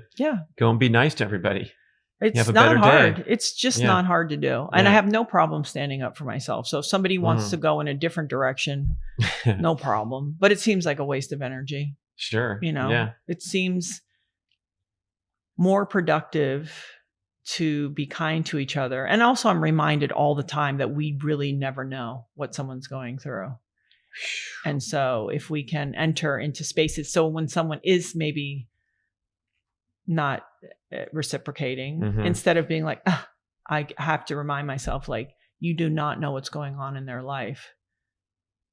go and be nice to everybody. It's not hard. Day. It's just not hard to do. And I have no problem standing up for myself. So if somebody wants to go in a different direction, no problem. But it seems like a waste of energy. Sure. It seems more productive to be kind to each other. And also I'm reminded all the time that we really never know what someone's going through. And so if we can enter into spaces, so when someone is maybe not reciprocating, instead of being like, I have to remind myself, like, you do not know what's going on in their life.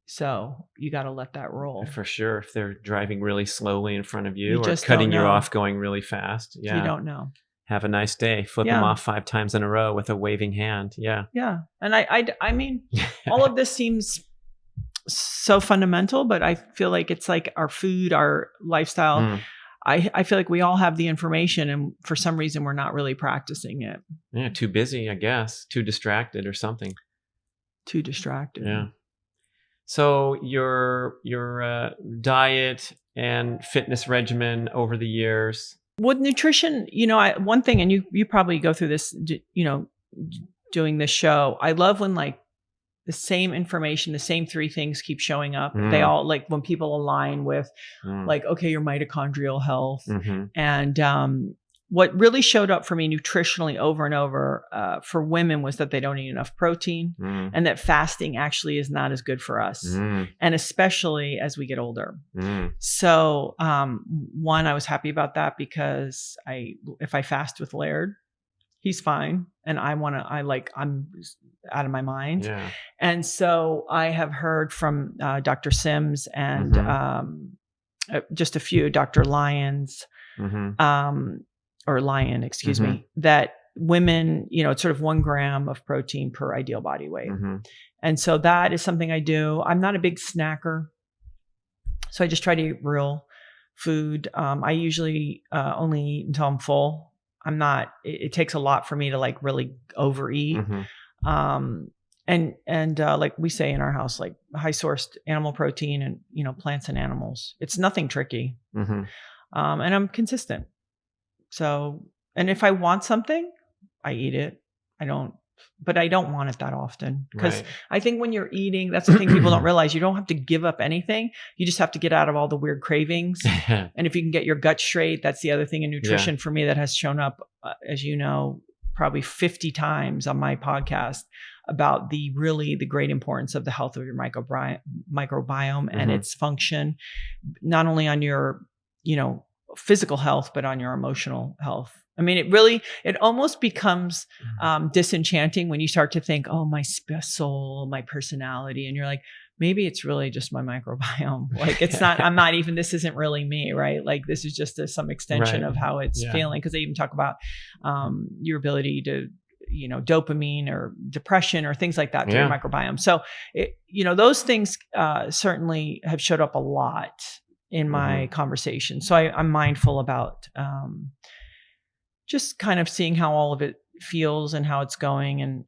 So you got to let that roll. For sure. If they're driving really slowly in front of you or cutting you off going really fast. Yeah. You don't know. Have a nice day. Flip them off 5 times in a row with a waving hand. Yeah. Yeah. And I mean, all of this seems so fundamental, but I feel like it's like our food, our lifestyle. I feel like we all have the information and for some reason we're not really practicing it. Yeah. Too busy, I guess. Too distracted or something. Too distracted. Yeah. So your diet and fitness regimen over the years. With nutrition, one thing, and you probably go through this, doing this show. I love when like the same information, the same 3 things keep showing up. They all, like when people align with like, okay, your mitochondrial health. And what really showed up for me nutritionally over and over for women was that they don't eat enough protein and that fasting actually is not as good for us. And especially as we get older. So one, I was happy about that because if I fast with Laird, he's fine. And I'm out of my mind. Yeah. And so I have heard from Dr. Sims and just a few, Dr. Lyons, or Lyon, excuse me, that women, it's sort of 1 gram of protein per ideal body weight. And so that is something I do. I'm not a big snacker, so I just try to eat real food. I usually only eat until I'm full. It takes a lot for me to like really overeat. And like we say in our house, like high sourced animal protein and, plants and animals. It's nothing tricky. And I'm consistent. So, and if I want something, I eat it. But I don't want it that often, because I think when you're eating, that's the thing people don't realize. You don't have to give up anything. You just have to get out of all the weird cravings. And if you can get your gut straight, that's the other thing in nutrition for me that has shown up, as you know, probably 50 times on my podcast about the great importance of the health of your microbiome and its function, not only on your, physical health, but on your emotional health. I mean, it almost becomes disenchanting when you start to think, oh, my soul, my personality. And you're like, maybe it's really just my microbiome. Like it's not, this isn't really me, right? Like this is just some extension of how it's feeling. Cause they even talk about your ability to, dopamine or depression or things like that through your microbiome. So, those things certainly have showed up a lot in my conversation. So I'm mindful about just kind of seeing how all of it feels and how it's going.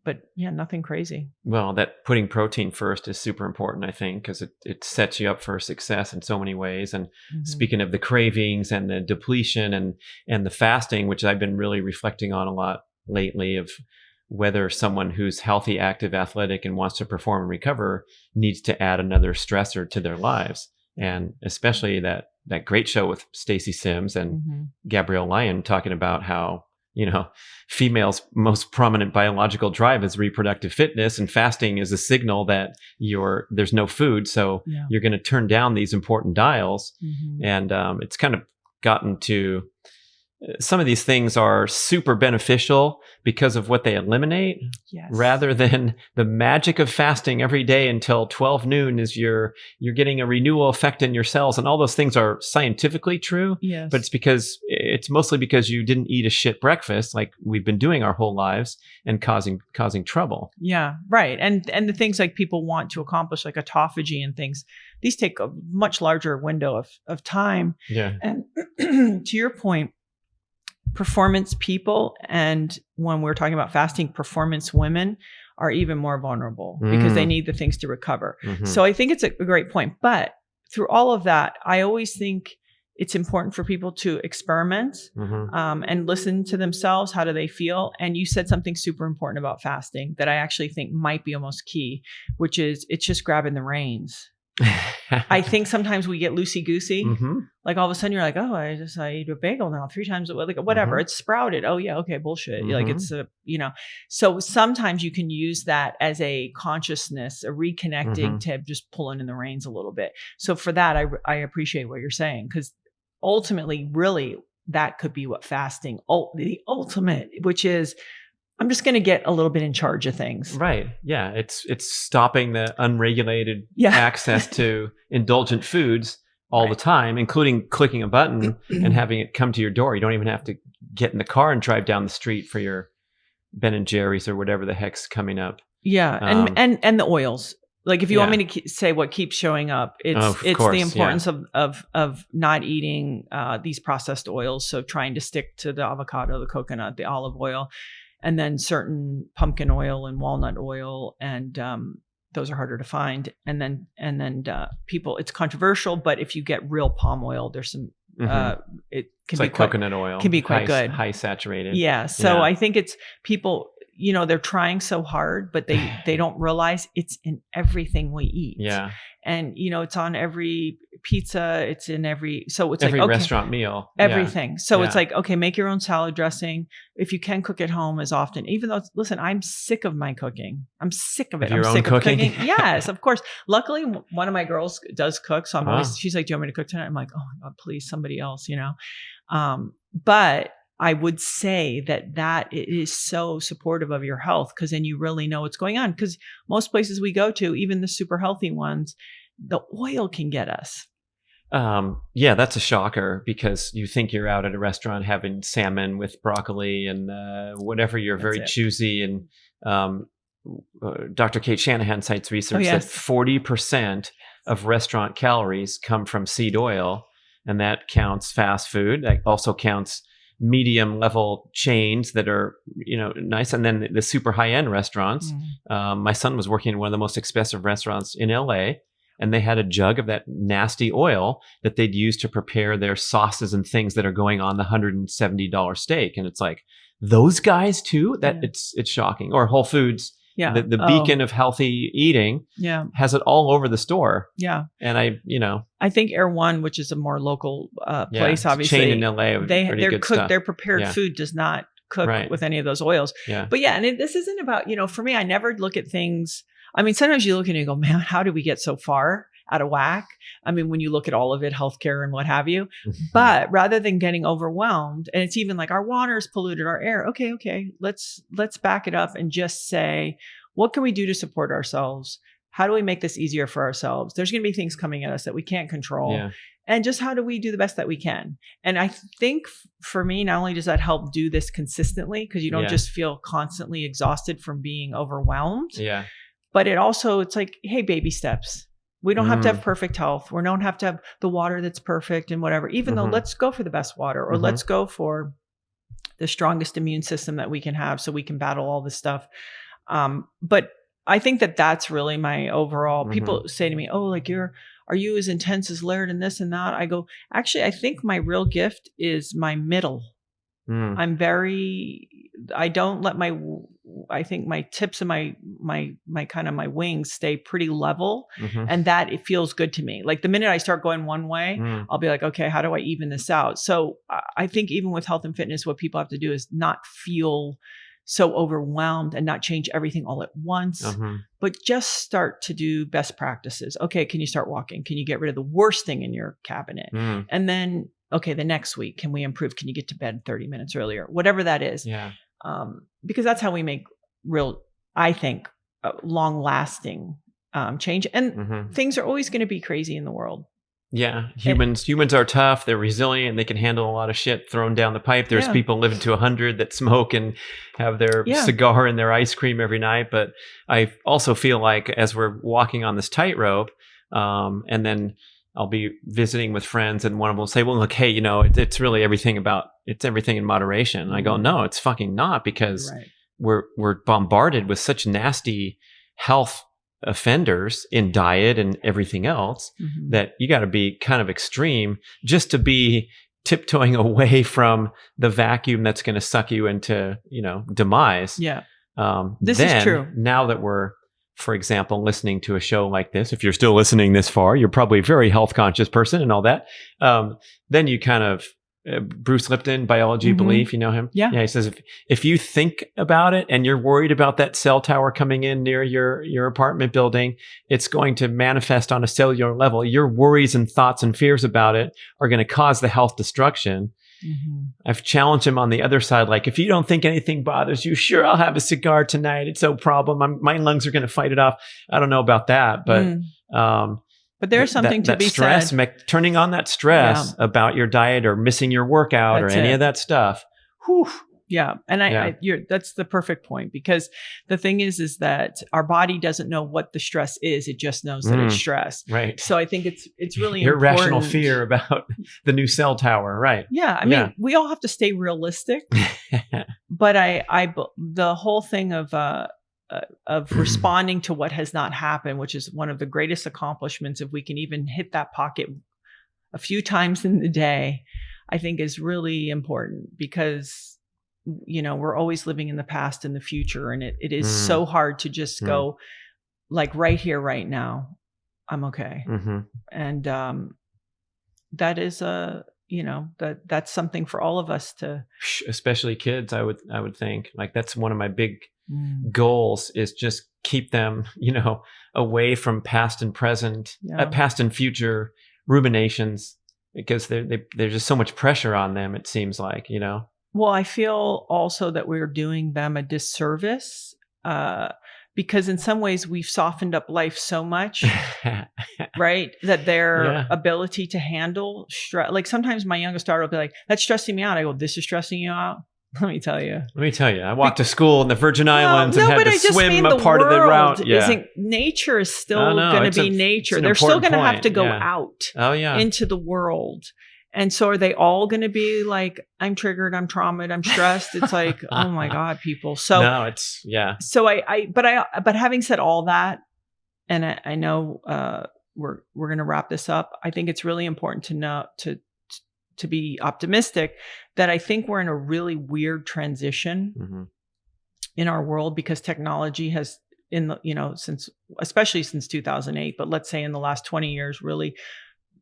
But yeah, nothing crazy. Well, that putting protein first is super important, I think, because it sets you up for success in so many ways. And speaking of the cravings and the depletion and the fasting, which I've been really reflecting on a lot lately, of whether someone who's healthy, active, athletic, and wants to perform and recover needs to add another stressor to their lives. And especially that great show with Stacey Sims and Gabrielle Lyon talking about how, females' most prominent biological drive is reproductive fitness, and fasting is a signal that there's no food. So you're going to turn down these important dials. And it's kind of gotten to, some of these things are super beneficial because of what they eliminate, rather than the magic of fasting every day until 12 noon is you're getting a renewal effect in your cells. And all those things are scientifically true, but it's mostly because you didn't eat a shit breakfast like we've been doing our whole lives and causing trouble. Yeah, right. And the things like people want to accomplish, like autophagy and things, these take a much larger window of time. Yeah. And to your point, performance people, and when we're talking about fasting, performance women are even more vulnerable because they need the things to recover. So I think it's a great point. But through all of that, I always think it's important for people to experiment and listen to themselves. How do they feel? And you said something super important about fasting that I actually think might be almost key, which is it's just grabbing the reins. I think sometimes we get loosey-goosey. Like all of a sudden you're like, oh, I eat a bagel now 3 times a week, like whatever. It's sprouted. Oh yeah. Okay. Bullshit. Like it's so sometimes you can use that as a consciousness, a reconnecting to just pulling in the reins a little bit. So for that, I appreciate what you're saying, because ultimately really that could be what fasting, the ultimate, which is, I'm just going to get a little bit in charge of things. Right. Yeah. It's stopping the unregulated access to indulgent foods all the time, including clicking a button and having it come to your door. You don't even have to get in the car and drive down the street for your Ben and Jerry's or whatever the heck's coming up. Yeah. And the oils. Like if you want me to say what keeps showing up, it's the importance of not eating these processed oils. So trying to stick to the avocado, the coconut, the olive oil. And then certain pumpkin oil and walnut oil, and those are harder to find. And then people, it's controversial, but if you get real palm oil, there's some. It can be like coconut oil, can be quite good, high saturated. Yeah. So I think it's people. They're trying so hard, but they don't realize it's in everything we eat. Yeah. And, it's on every pizza. It's in so it's every like, okay, restaurant meal, everything. So it's like, okay, make your own salad dressing. If you can cook at home as often, even though listen, I'm sick of my cooking. I'm sick of it. I'm sick of cooking. Yes, of course. Luckily, one of my girls does cook. So I'm always, she's like, do you want me to cook tonight? I'm like, oh my God, please, somebody else, but I would say that it is so supportive of your health, because then you really know what's going on. Because most places we go to, even the super healthy ones, the oil can get us. Yeah, that's a shocker, because you think you're out at a restaurant having salmon with broccoli and whatever. You're very choosy. And Dr. Kate Shanahan cites research that 40% of restaurant calories come from seed oil, and that counts fast food. That also counts medium level chains that are, nice, and then the super high end restaurants. My son was working in one of the most expensive restaurants in LA, and they had a jug of that nasty oil that they'd use to prepare their sauces and things that are going on the $170 steak. And it's like, those guys too? It's shocking. Or Whole Foods, the beacon of healthy eating, has it all over the store. Yeah. And I think Air One, which is a more local place, obviously, chain in LA, their prepared food does not cook with any of those oils. Yeah. But and this isn't about, for me, I never look at things. I mean, sometimes you look and you go, man, how did we get so far out of whack? I mean, when you look at all of it, healthcare and what have you. But rather than getting overwhelmed, and it's even like our water is polluted, our air. Okay. Let's back it up and just say, what can we do to support ourselves? How do we make this easier for ourselves? There's going to be things coming at us that we can't control. Yeah. And just how do we do the best that we can? And I think for me, not only does that help do this consistently, because you don't just feel constantly exhausted from being overwhelmed. Yeah. But it's like, hey, baby steps. We don't have to have perfect health. We don't have to have the water that's perfect and whatever, even though let's go for the best water, or let's go for the strongest immune system that we can have so we can battle all this stuff. But I think that's really my overall, people say to me, oh, like are you as intense as Laird and this and that? I go, actually, I think my real gift is my middle. I don't let I think my tips and my kind of my wings stay pretty level, and that it feels good to me. Like the minute I start going one way, I'll be like, okay, how do I even this out? So I think even with health and fitness, what people have to do is not feel so overwhelmed and not change everything all at once, but just start to do best practices. Okay, can you start walking? Can you get rid of the worst thing in your cabinet? And then, okay, the next week, can we improve? Can you get to bed 30 minutes earlier? Whatever that is. Yeah. Because that's how we make real, I think, long lasting change. And things are always going to be crazy in the world. Yeah. Humans are tough. They're resilient. They can handle a lot of shit thrown down the pipe. There's people living to 100 that smoke and have their cigar and their ice cream every night. But I also feel like as we're walking on this tightrope, and then I'll be visiting with friends, and one of them will say, well, look, hey, it's really everything in moderation. And I go, no, it's fucking not, because we're bombarded with such nasty health offenders in diet and everything else that you got to be kind of extreme just to be tiptoeing away from the vacuum that's going to suck you into, demise. Yeah. This is true. Now that we're, for example, listening to a show like this, if you're still listening this far, you're probably a very health conscious person and all that. Then you kind of, Bruce Lipton, biology belief, you know him? Yeah. He says, if you think about it and you're worried about that cell tower coming in near your apartment building, it's going to manifest on a cellular level. Your worries and thoughts and fears about it are going to cause the health destruction. I've challenged him on the other side. Like, if you don't think anything bothers you, sure, I'll have a cigar tonight. It's no problem. My lungs are going to fight it off. I don't know about that, but there's something to be said. Turning on that stress about your diet or missing your workout or any of that stuff. Whew. Yeah. And that's the perfect point, because the thing is that our body doesn't know what the stress is. It just knows that it's stress. Right. So I think it's really irrational fear about the new cell tower. Right. Yeah. I mean, we all have to stay realistic, but the whole thing of responding to what has not happened, which is one of the greatest accomplishments, if we can even hit that pocket a few times in the day, I think is really important, because we're always living in the past and the future, and it is so hard to just go like right here, right now, I'm okay. And that is that's something for all of us to, especially kids. I would think, like, that's one of my big goals, is just keep them, away from past and present, past and future ruminations, because there's just so much pressure on them. It seems like, Well, I feel also that we're doing them a disservice because in some ways we've softened up life so much, right? That their ability to handle stress, like sometimes my youngest daughter will be like, that's stressing me out. I go, this is stressing you out? Let me tell you. I walked to school in the Virgin Islands and had to swim a part of the route. Nature is still going to be nature. They're still going to have to go out into the world. And so are they all going to be like, I'm triggered, I'm traumatized, I'm stressed? It's like, oh my God, people. So no, it's So but having said all that, and I know we're going to wrap this up. I think it's really important to know to be optimistic that I think we're in a really weird transition in our world, because technology has especially since 2008, but let's say in the last 20 years, really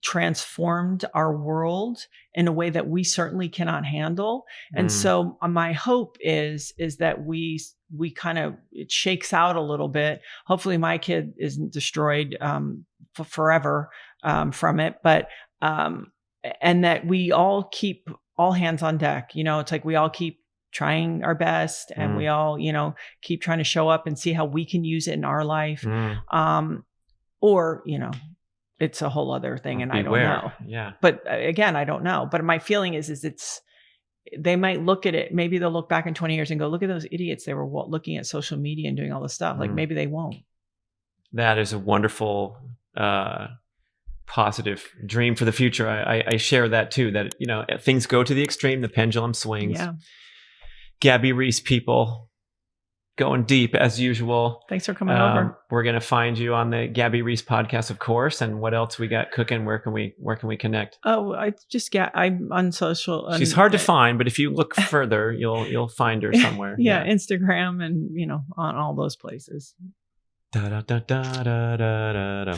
transformed our world in a way that we certainly cannot handle. And so my hope is that we kind of, it shakes out a little bit. Hopefully my kid isn't destroyed forever from it, but and that we all keep all hands on deck. It's like we all keep trying our best, and we all, keep trying to show up and see how we can use it in our life. Or, it's a whole other thing, and beware. I don't know. Yeah. But again, I don't know. But my feeling is they might look at it. Maybe they'll look back in 20 years and go, look at those idiots. They were looking at social media and doing all this stuff. Like maybe they won't. That is a wonderful, positive dream for the future. I share that too, that, things go to the extreme, the pendulum swings. Yeah. Gabby Reece, people, going deep as usual. Thanks for coming over. We're going to find you on the Gabby Reece podcast, of course. And what else we got cooking? Where can we connect? Oh, I'm on social. She's hard to find, but if you look further, you'll find her somewhere. Yeah. Instagram and, on all those places. Da, da, da, da, da, da, da.